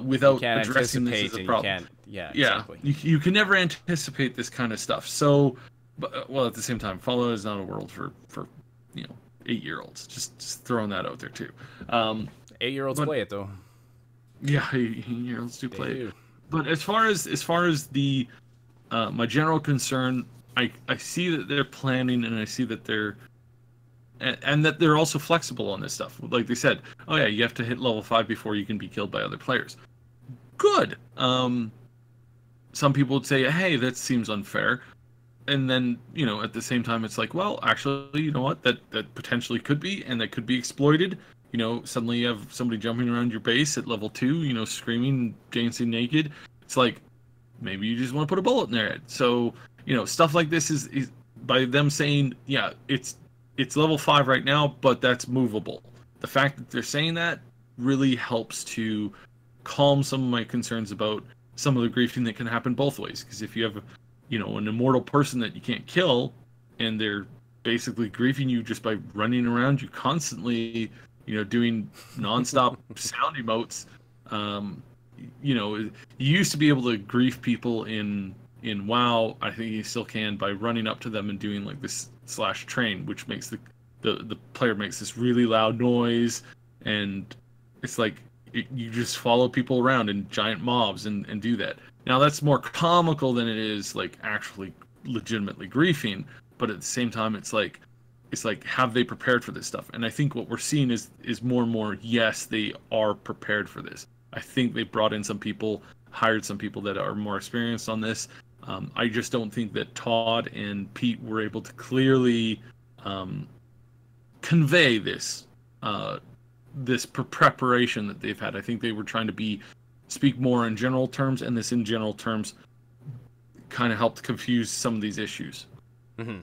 without addressing this as a problem. Yeah, exactly. You can never anticipate this kind of stuff. So, but, well, at the same time, Fallout is not a world for you know, 8-year-olds. Just throwing that out there too. 8-year-olds play it though. Yeah, 8-year-olds do play it. But as far as the my general concern, I see that they're planning, and I see that they're and that they're also flexible on this stuff. Like they said, oh yeah, you have to hit level 5 before you can be killed by other players. Good. Some people would say, hey, that seems unfair. And then, you know, at the same time, it's like, well, actually, you know what? That potentially could be, and that could be exploited. You know, suddenly you have somebody jumping around your base at level 2, you know, screaming, dancing naked. It's like, maybe you just want to put a bullet in their head. So, you know, stuff like this is by them saying, yeah, it's level 5 right now, but that's movable. The fact that they're saying that really helps to calm some of my concerns about some of the griefing that can happen both ways. Because if you have, you know, an immortal person that you can't kill, and they're basically griefing you just by running around you constantly, you know, doing nonstop sound emotes. You know, you used to be able to grief people in WoW. I think you still can by running up to them and doing like this /train, which makes the player makes this really loud noise, and it's like you just follow people around in giant mobs and do that. Now that's more comical than it is like actually legitimately griefing, but at the same time it's like have they prepared for this stuff? And I think what we're seeing is more and more, yes, they are prepared for this. I think they brought in some people, hired some people that are more experienced on this. I just don't think that Todd and Pete were able to clearly convey this preparation that they've had. I think they were trying to speak more in general terms, and this in general terms kind of helped confuse some of these issues. Mm-hmm.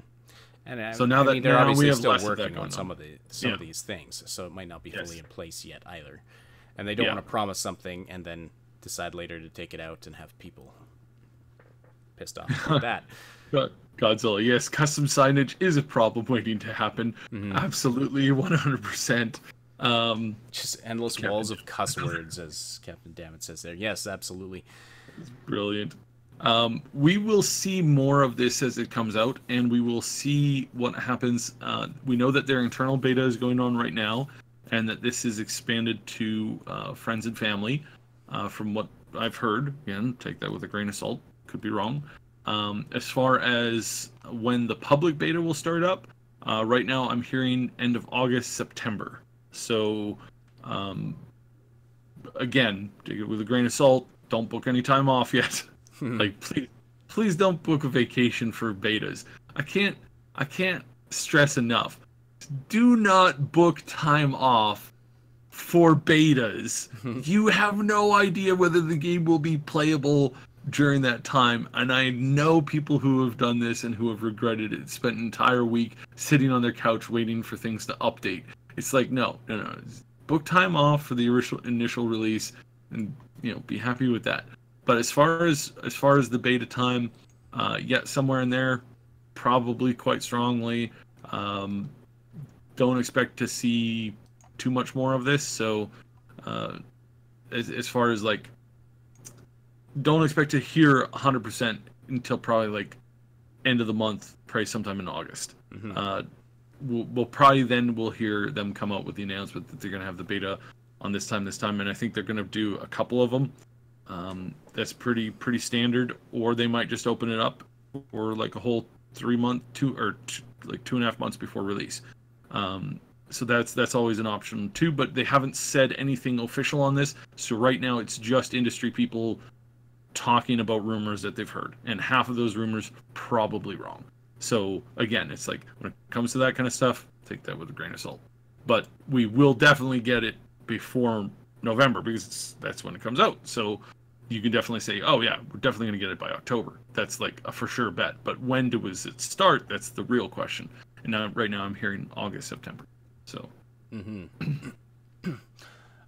And so now they're obviously still less working on some of these things, so it might not be fully in place yet either. And they don't want to promise something and then decide later to take it out and have people pissed off about that. Godzilla, yes, custom signage is a problem waiting to happen. Mm-hmm. Absolutely, 100%. Just endless walls of cuss words, as Captain Dammit says there. Yes, absolutely. It's brilliant. We will see more of this as it comes out, and we will see what happens. We know that their internal beta is going on right now, and that this is expanded to friends and family. From what I've heard, again, take that with a grain of salt. Could be wrong. As far as when the public beta will start up, right now I'm hearing end of August, September. So, again, take it with a grain of salt. Don't book any time off yet. Like, please don't book a vacation for betas. I can't stress enough. Do not book time off for betas. You have no idea whether the game will be playable during that time, and I know people who have done this and who have regretted it, spent an entire week sitting on their couch waiting for things to update. It's like, no. Book time off for the initial release, and you know, be happy with that. But as far as the beta time, somewhere in there, probably quite strongly. Don't expect to see too much more of this. So, as far as like, don't expect to hear 100% until probably like end of the month, probably sometime in August. Mm-hmm. We'll hear them come out with the announcement that they're going to have the beta on this time, and I think they're going to do a couple of them. That's pretty standard, or they might just open it up for like a whole 3 month, 2.5 months before release. So that's always an option too, but they haven't said anything official on this. So right now it's just industry people talking about rumors that they've heard, and half of those rumors probably wrong. So again, it's like when it comes to that kind of stuff, take that with a grain of salt. but we will definitely get it before November because that's when it comes out. So you can definitely say, oh yeah, we're definitely going to get it by October. That's like a for sure bet. But when does it start? That's the real question. And now, right now I'm hearing August, September. So.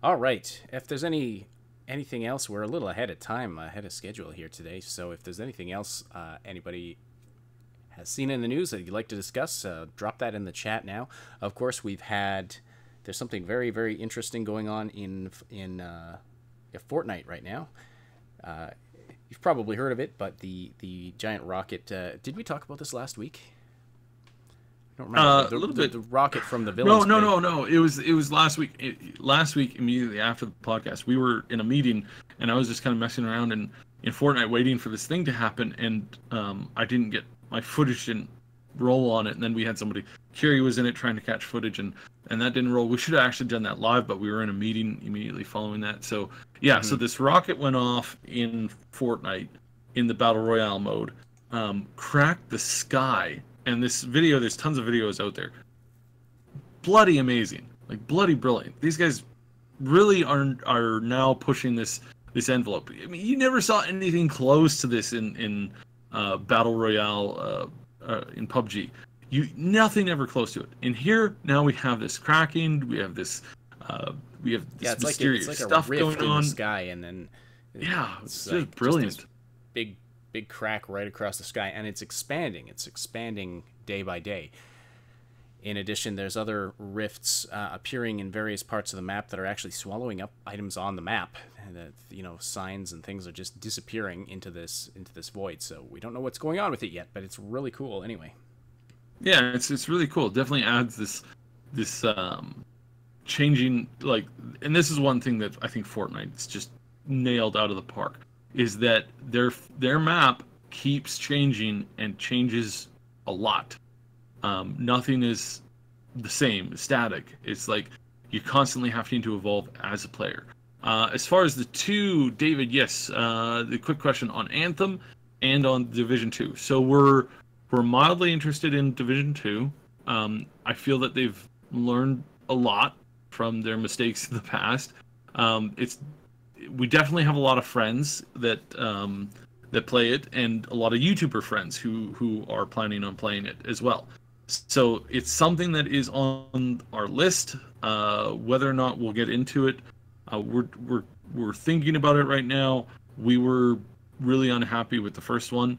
All right. If there's anything else, we're a little ahead of time, ahead of schedule here today. So if there's anything else anybody has seen in the news that you'd like to discuss, drop that in the chat now. Of course, there's something very, very interesting going on in Fortnite right now. You've probably heard of it, but the giant rocket. Did we talk about this last week? I don't remember. A little bit. The rocket from the villains. No. It was last week. Last week, immediately after the podcast, we were in a meeting, and I was just kind of messing around in Fortnite, waiting for this thing to happen, and I didn't get my footage didn't roll on it, and then we had somebody. Kiri was in it trying to catch footage, and that didn't roll. We should have actually done that live, but we were in a meeting immediately following that. So yeah, so this rocket went off in Fortnite in the Battle Royale mode, cracked the sky, and this video, there's tons of videos out there. Bloody amazing, like bloody brilliant. These guys really are now pushing this envelope. I mean, you never saw anything close to this in Battle Royale in PUBG. Nothing ever close to it. And here now we have this cracking. We have this mysterious it's like stuff a rift going in on. The sky, and then it's like just brilliant. Just this big crack right across the sky, and it's expanding. It's expanding day by day. In addition, there's other rifts appearing in various parts of the map that are actually swallowing up items on the map. And signs and things are just disappearing into this void. So we don't know what's going on with it yet, but it's really cool anyway. Yeah, it's really cool. It definitely adds this changing, like, and this is one thing that I think Fortnite's just nailed out of the park, is that their map keeps changing and changes a lot. Nothing is the same, static. It's like you constantly having to evolve as a player. As far as the two, David, yes, the quick question on Anthem and on Division 2. So we're mildly interested in Division 2. I feel that they've learned a lot from their mistakes in the past. We definitely have a lot of friends that play it, and a lot of YouTuber friends who are planning on playing it as well. So it's something that is on our list. Whether or not we'll get into it, we're thinking about it right now. We were really unhappy with the first one.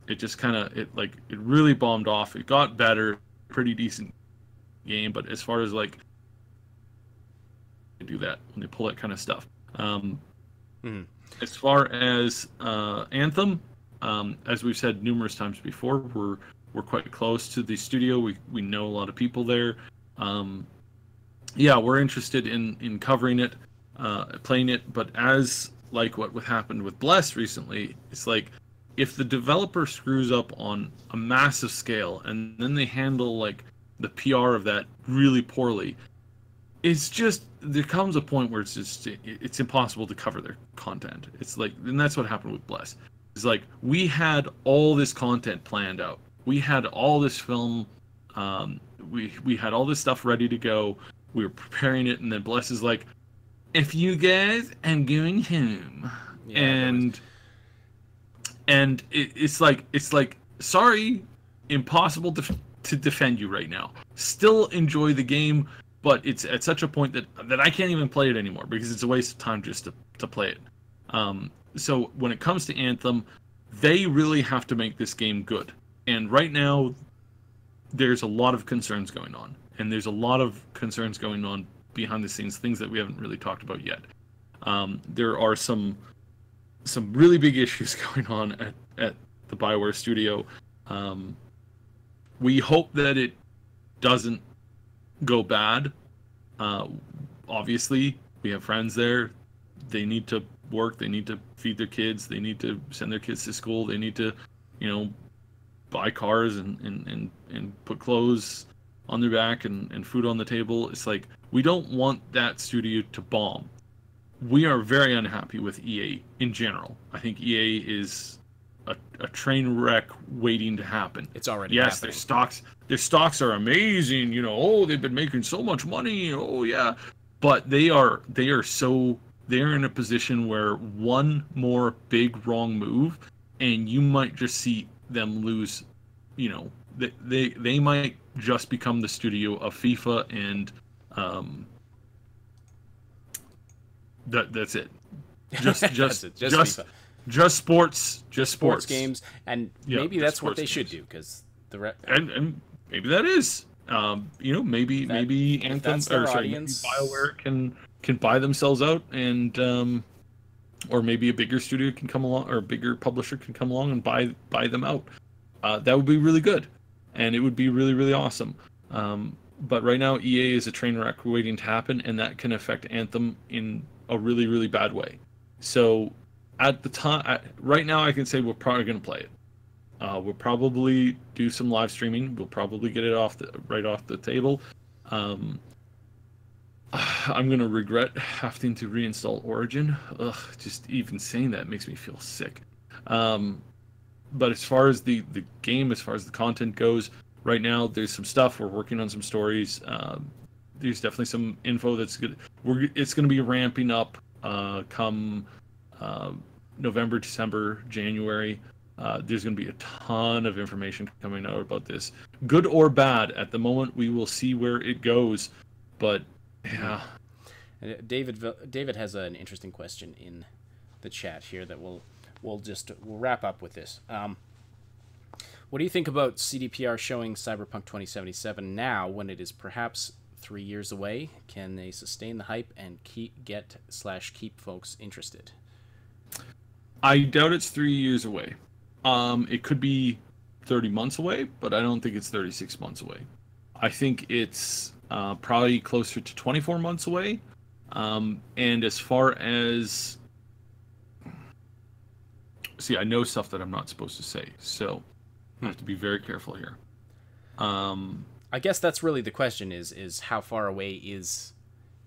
It just it really bombed off. It got better, pretty decent game, but as far as like do that when they pull that kind of stuff. As far as Anthem, as we've said numerous times before, we're quite close to the studio. We know a lot of people there. Yeah, we're interested in covering it, playing it, but as like what happened with Bless recently, it's like if the developer screws up on a massive scale and then they handle like the PR of that really poorly, it's just, there comes a point where it's impossible to cover their content. It's like, and that's what happened with Bless. It's like, we had all this content planned out. We had all this film, we had all this stuff ready to go. We were preparing it, and then Bless is like, if you guys, I'm going home. Yeah, and it's like, sorry, impossible to defend you right now. Still enjoy the game, but it's at such a point that I can't even play it anymore because it's a waste of time just to play it. So when it comes to Anthem, they really have to make this game good. And right now, there's a lot of concerns going on. And there's a lot of concerns going on behind the scenes, things that we haven't really talked about yet. There are some really big issues going on at the BioWare studio. We hope that it doesn't go bad. Obviously, we have friends there. They need to work. They need to feed their kids. They need to send their kids to school. They need to, buy cars and put clothes on their back and food on the table. It's like, we don't want that studio to bomb. We are very unhappy with EA in general. I think EA is a train wreck waiting to happen. It's already happening. Their their stocks are amazing. You know, oh, they've been making so much money. Oh yeah, but they're in a position where one more big wrong move, and you might just see them lose. You know, they might just become the studio of FIFA, and that's it. Just FIFA. Just sports games, and yeah, maybe that's what they should do, because and maybe that is you know, maybe Anthem, or sorry, maybe BioWare can buy themselves out, and or maybe a bigger studio can come along, or a bigger publisher can come along and buy them out. That would be really good, and it would be really, really awesome. But right now, EA is a train wreck waiting to happen, and that can affect Anthem in a really, really bad way. So at the time, right now, I can say we're probably going to play it. We'll probably do some live streaming. We'll probably get it right off the table. I'm gonna regret having to reinstall Origin. Ugh, just even saying that makes me feel sick. But as far as the game, as far as the content goes, right now there's some stuff. We're working on some stories. There's definitely some info that's good. It's going to be ramping up come November, December, January. There's going to be a ton of information coming out about this, good or bad. At the moment, we will see where it goes. But yeah, David has an interesting question in the chat here that we'll wrap up with this. What do you think about CDPR showing Cyberpunk 2077 now, when it is perhaps 3 years away? Can they sustain the hype and keep folks interested? I doubt it's 3 years away. It could be 30 months away, but I don't think it's 36 months away. I think it's probably closer to 24 months away. And as far as... See, I know stuff that I'm not supposed to say, so I have to be very careful here. I guess that's really the question: is how far away is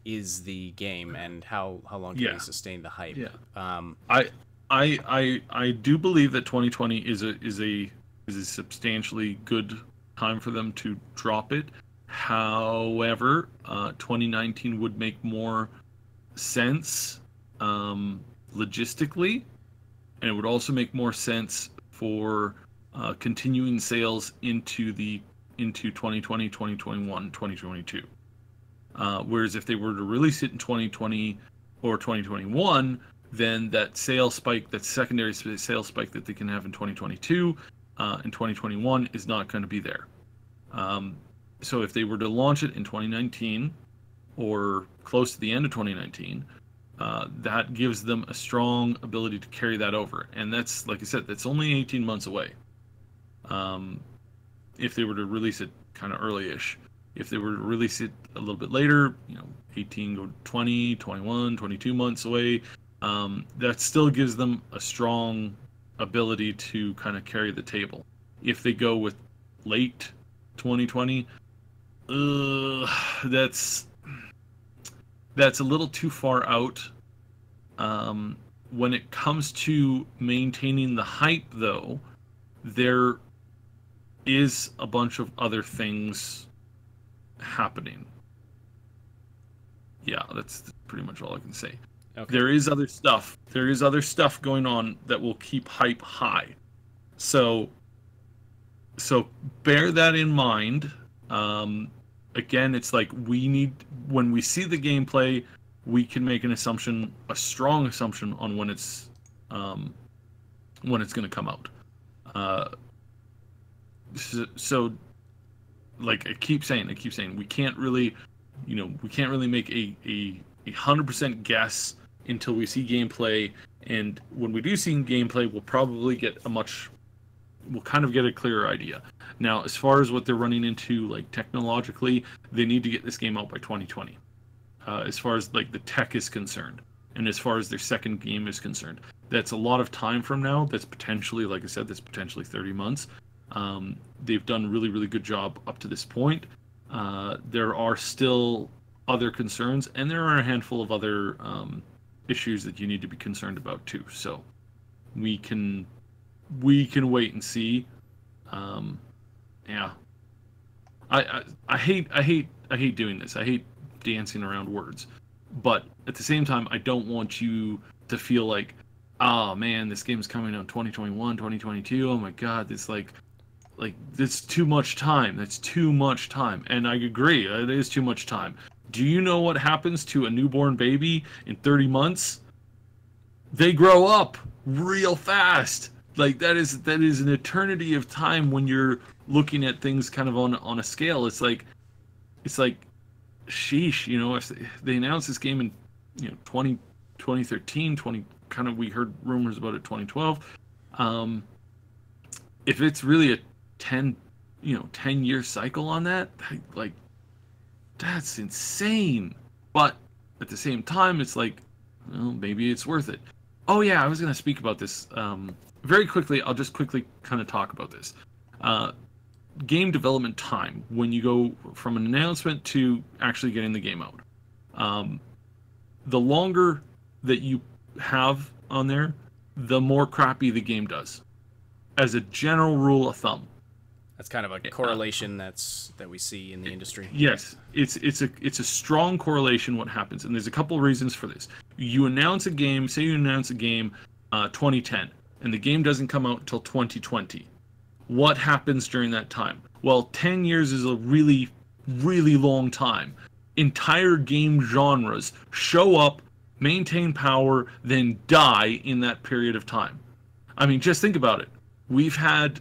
the game, and how long can they sustain the hype? Yeah. I do believe that 2020 is a substantially good time for them to drop it. However, 2019 would make more sense logistically, and it would also make more sense for continuing sales into 2020, 2021, 2022. Whereas if they were to release it in 2020 or 2021, then that sales spike, that secondary sales spike that they can have in 2022 and 2021 is not going to be there. So if they were to launch it in 2019 or close to the end of 2019, that gives them a strong ability to carry that over. And that's, like I said, that's only 18 months away. If they were to release it kind of early-ish. If they were to release it a little bit later, 18 to 20, 21, 22 months away, that still gives them a strong ability to kind of carry the table. If they go with late 2020, that's a little too far out. When it comes to maintaining the hype, though, there is a bunch of other things happening. Yeah, that's pretty much all I can say. Okay. There is other stuff. There is other stuff going on that will keep hype high. So bear that in mind. Again, it's like when we see the gameplay, we can make an assumption, a strong assumption on when it's going to come out. So like I keep saying, we can't really make a 100% guess until we see gameplay. And when we do see gameplay, we'll probably we'll kind of get a clearer idea. Now, as far as what they're running into, like technologically, they need to get this game out by 2020. As far as like the tech is concerned, and as far as their second game is concerned, that's a lot of time from now. That's potentially, like I said, that's potentially 30 months. They've done a really, really good job up to this point. There are still other concerns, and there are a handful of other issues that you need to be concerned about too. So we can wait and see. Yeah. I hate doing this. I hate dancing around words, but at the same time, I don't want you to feel like, oh man, this game's coming out 2021, 2022. Oh my god, it's like that's too much time. That's too much time. And I agree, it is too much time. Do you know what happens to a newborn baby in 30 months? They grow up real fast. Like that is an eternity of time when you're looking at things kind of on a scale. It's like sheesh, you know, if they announced this game in 2013, kind of, we heard rumors about it 2012. If it's really a 10-year cycle on that, like that's insane. But at the same time, it's like, well, maybe it's worth it. Oh yeah, I was going to speak about this very quickly. I'll just quickly kind of talk about this. Game development time, when you go from an announcement to actually getting the game out. The longer that you have on there, the more crappy the game does. As a general rule of thumb. That's kind of a correlation that we see in the industry. Yes, it's a strong correlation what happens, and there's a couple of reasons for this. You announce a game, say you announce a game 2010, and the game doesn't come out until 2020. What happens during that time? Well, 10 years is a really, really long time. Entire game genres show up, maintain power, then die in that period of time. I mean, just think about it. We've had,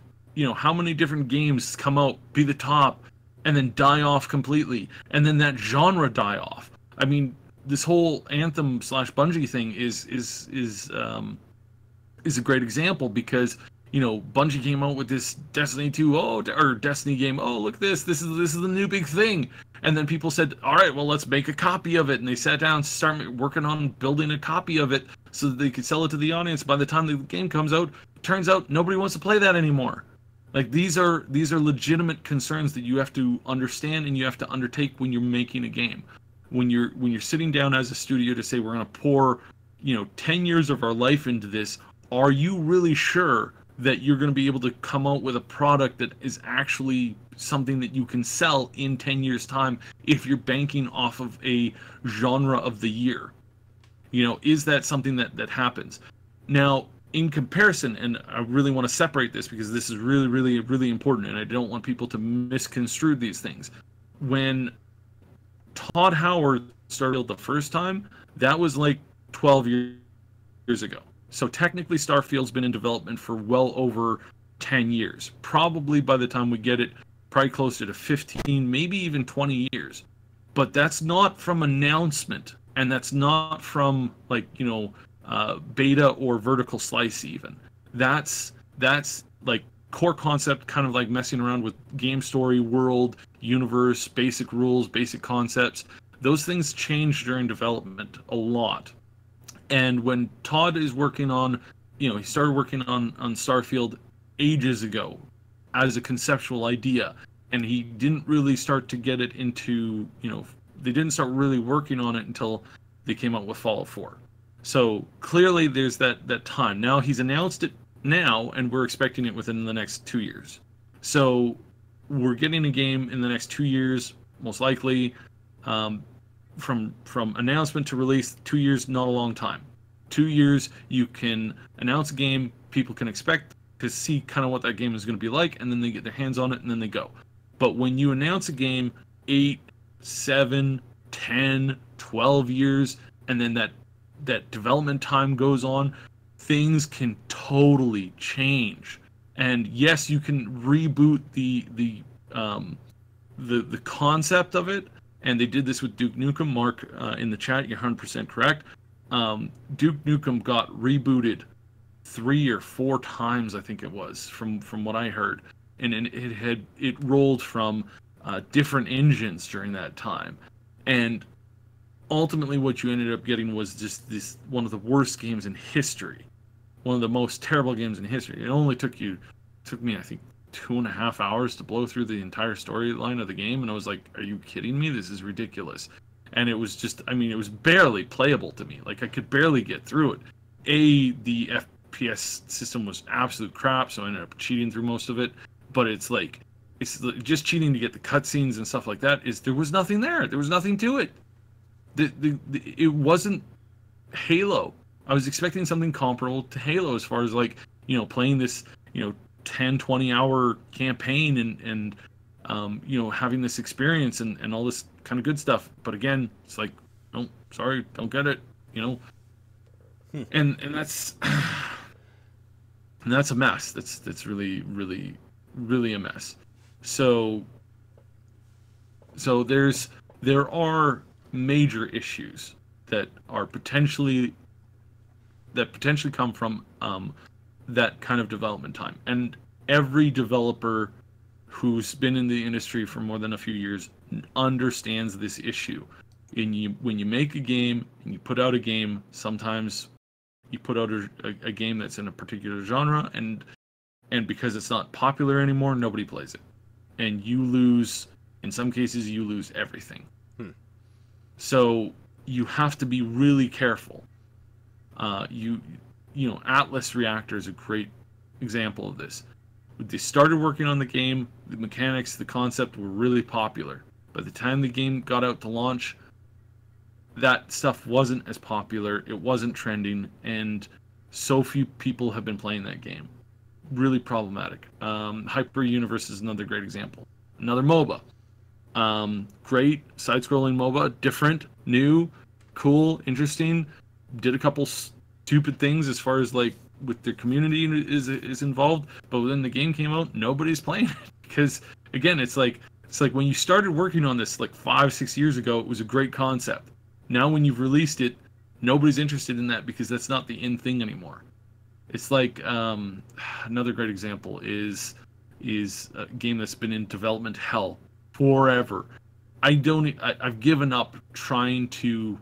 how many different games come out, be the top, and then die off completely, and then that genre die off. I mean, this whole Anthem / Bungie thing is a great example, because Bungie came out with this Destiny 2 or Destiny game. Oh, look at this. This is the new big thing. And then people said, all right, well, let's make a copy of it. And they sat down and started working on building a copy of it so that they could sell it to the audience. By the time the game comes out, turns out nobody wants to play that anymore. Like, these are legitimate concerns that you have to understand and you have to undertake when you're making a game. When you're sitting down as a studio to say, we're going to pour 10 years of our life into this, are you really sure that you're going to be able to come out with a product that is actually something that you can sell in 10 years' time if you're banking off of a genre of the year? Is that something that happens? Now, in comparison, and I really want to separate this because this is really, really, really important, and I don't want people to misconstrue these things. When Todd Howard started the first time, that was like 12 years ago. So technically Starfield's been in development for well over 10 years. Probably by the time we get it, probably closer to 15, maybe even 20 years. But that's not from announcement, and that's not from beta or vertical slice even. That's like core concept, kind of like messing around with game story, world, universe, basic rules, basic concepts. Those things change during development a lot. And when Todd is working on, he started working on Starfield ages ago as a conceptual idea, and he didn't really start to get it into, they didn't start really working on it until they came out with Fallout 4. So clearly there's that time. Now he's announced it now, and we're expecting it within the next 2 years. So we're getting a game in the next 2 years, most likely. From announcement to release, 2 years, not a long time. 2 years, you can announce a game, people can expect to see kind of what that game is going to be like, and then they get their hands on it, and then they go. But when you announce a game 8, 7, 10, 12 years, and then that development time goes on, things can totally change. And yes, you can reboot the concept of it. And they did this with Duke Nukem. Mark, in the chat, you're 100% correct. Duke Nukem got rebooted 3 or 4 times, I think it was, from what I heard. And it rolled from different engines during that time. And ultimately what you ended up getting was just this one of the worst games in history. One of the most terrible games in history. It only took me, I think, 2.5 hours to blow through the entire storyline of the game, and I was like, are you kidding me? This is ridiculous. And it was just, it was barely playable to me. Like, I could barely get through it. The FPS system was absolute crap, so I ended up cheating through most of it. But it's like, just cheating to get the cutscenes and stuff like that. There was nothing there. There was nothing to it. It wasn't Halo. I was expecting something comparable to Halo as far as like, playing this, 10, 20 hour campaign and having this experience and all this kind of good stuff. But again, it's like, oh, sorry, don't get it, and that's and that's a mess. That's really, really, really a mess. So there are major issues that potentially come from that kind of development time. And every developer who's been in the industry for more than a few years understands this issue. And when you make a game and you put out a game, sometimes you put out a game that's in a particular genre, and because it's not popular anymore, nobody plays it. And you lose, in some cases, you lose everything. So you have to be really careful. Atlas Reactor is a great example of this. They started working on the game, the mechanics, the concept were really popular. By the time the game got out to launch, that stuff wasn't as popular, it wasn't trending, and so few people have been playing that game. Really problematic. Hyper Universe is another great example. Another MOBA. Great side-scrolling MOBA, different, new, cool, interesting. Did a couple stupid things as far as like with their community is involved, but when the game came out, nobody's playing it because again, it's like when you started working on this like 5-6 years ago, it was a great concept. Now when you've released it, nobody's interested in that because that's not the in thing anymore. It's like another great example is a game that's been in development hell forever. I've given up trying to,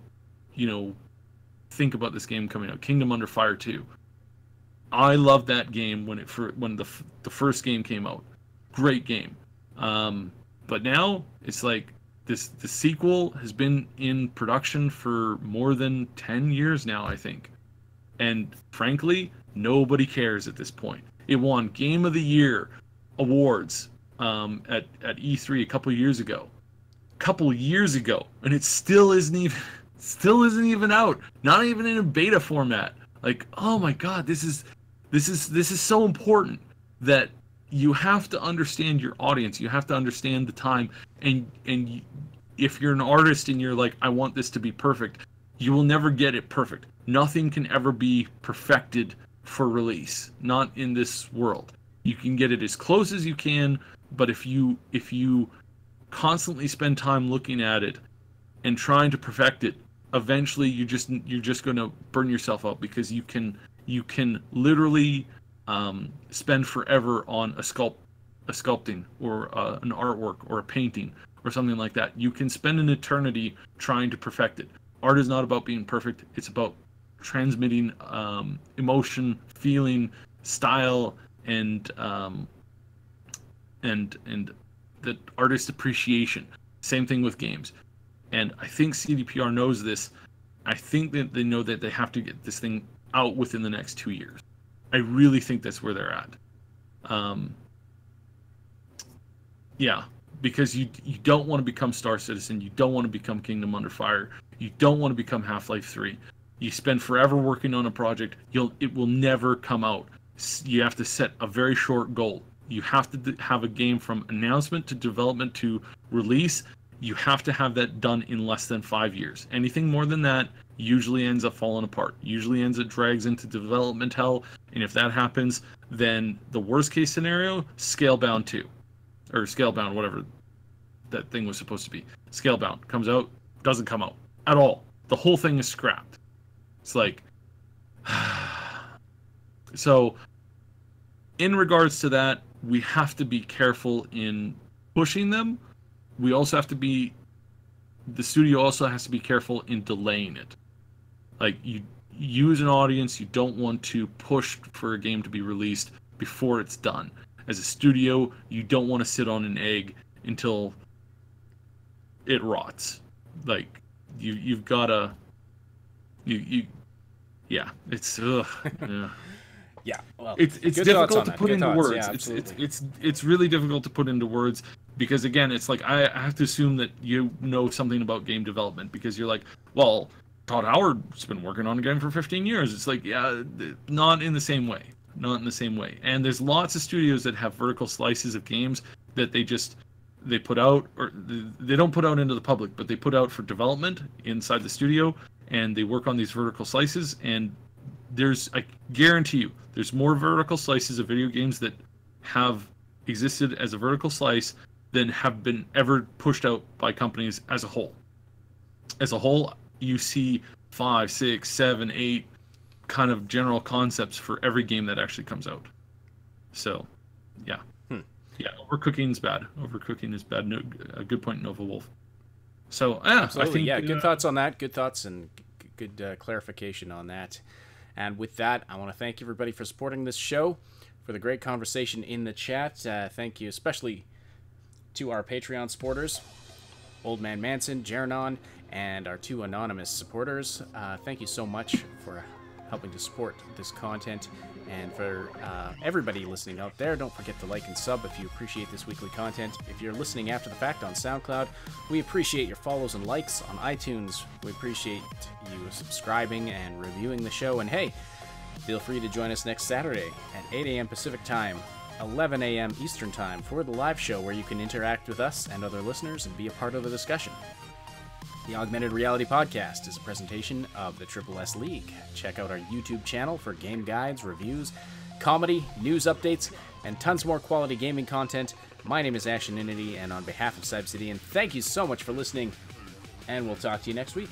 think about this game coming out. Kingdom Under Fire 2. I loved that game when the first game came out. Great game. But now it's like the sequel has been in production for more than 10 years now, I think. And frankly, nobody cares at this point. It won Game of the Year awards at E3 a couple years ago, and it still isn't even out. Not even in a beta format. Like, oh my God, this is so important that you have to understand your audience. You have to understand the time, and if you're an artist and you're like, I want this to be perfect, you will never get it perfect. Nothing can ever be perfected for release, not in this world. You can get it as close as you can, but if you constantly spend time looking at it and trying to perfect it, eventually you're just going to burn yourself out, because you can literally spend forever on a sculpting or an artwork or a painting or something like that. You can spend an eternity trying to perfect it. Art is not about being perfect. It's about transmitting emotion, feeling, style, and the artist appreciation. Same thing with games. And I think CDPR knows this. I think that they know that they have to get this thing out within the next 2 years. I really think that's where they're at. Yeah, because you don't want to become Star Citizen. You don't want to become Kingdom Under Fire. You don't want to become Half-Life 3. You spend forever working on a project. It will never come out. You have to set a very short goal. You have to have a game from announcement to development to release. You have to have that done in less than 5 years. Anything more than that usually ends up falling apart. Usually drags into development hell. And if that happens, then the worst case scenario, Scalebound 2. Or Scalebound, whatever that thing was supposed to be. Scalebound comes out, doesn't come out at all. The whole thing is scrapped. It's like... So, in regards to that, we have to be careful in pushing them. We also have to be... The studio also has to be careful in delaying it. Like, you as an audience, you don't want to push for a game to be released before it's done. As a studio, you don't want to sit on an egg until it rots. Like, you've got to... Yeah, it's... yeah. Yeah, well, it's good thoughts difficult on to that. put Good into thoughts. words. Yeah, absolutely. It's really difficult to put into words because again, it's like I have to assume that you know something about game development because you're like, well, Todd Howard's been working on a game for 15 years. It's like, yeah, not in the same way. Not in the same way. And there's lots of studios that have vertical slices of games that they put out, or they don't put out into the public, but they put out for development inside the studio, and they work on these vertical slices. And I guarantee you, there's more vertical slices of video games that have existed as a vertical slice than have been ever pushed out by companies as a whole. As a whole, you see 5, 6, 7, 8 kind of general concepts for every game that actually comes out. So, yeah. Yeah, overcooking is bad. Overcooking is bad. No, a good point, Nova Wolf. So, Absolutely, I think, good thoughts on that. Good thoughts and good clarification on that. And with that, I want to thank everybody for supporting this show, for the great conversation in the chat. Thank you especially to our Patreon supporters, Old Man Manson, Jeranon, and our 2 anonymous supporters. Thank you so much for helping to support this content. And for everybody listening out there, don't forget to like and sub if you appreciate this weekly content. If you're listening after the fact on SoundCloud, we appreciate your follows and likes. On iTunes, we appreciate you subscribing and reviewing the show. And hey, feel free to join us next Saturday at 8 a.m. Pacific Time, 11 a.m. Eastern Time for the live show where you can interact with us and other listeners and be a part of the discussion. The Augmented Reality Podcast is a presentation of the Triple S League. Check out our YouTube channel for game guides, reviews, comedy, news updates, and tons more quality gaming content. My name is Asheninity, and on behalf of Cybsidian, thank you so much for listening, and we'll talk to you next week.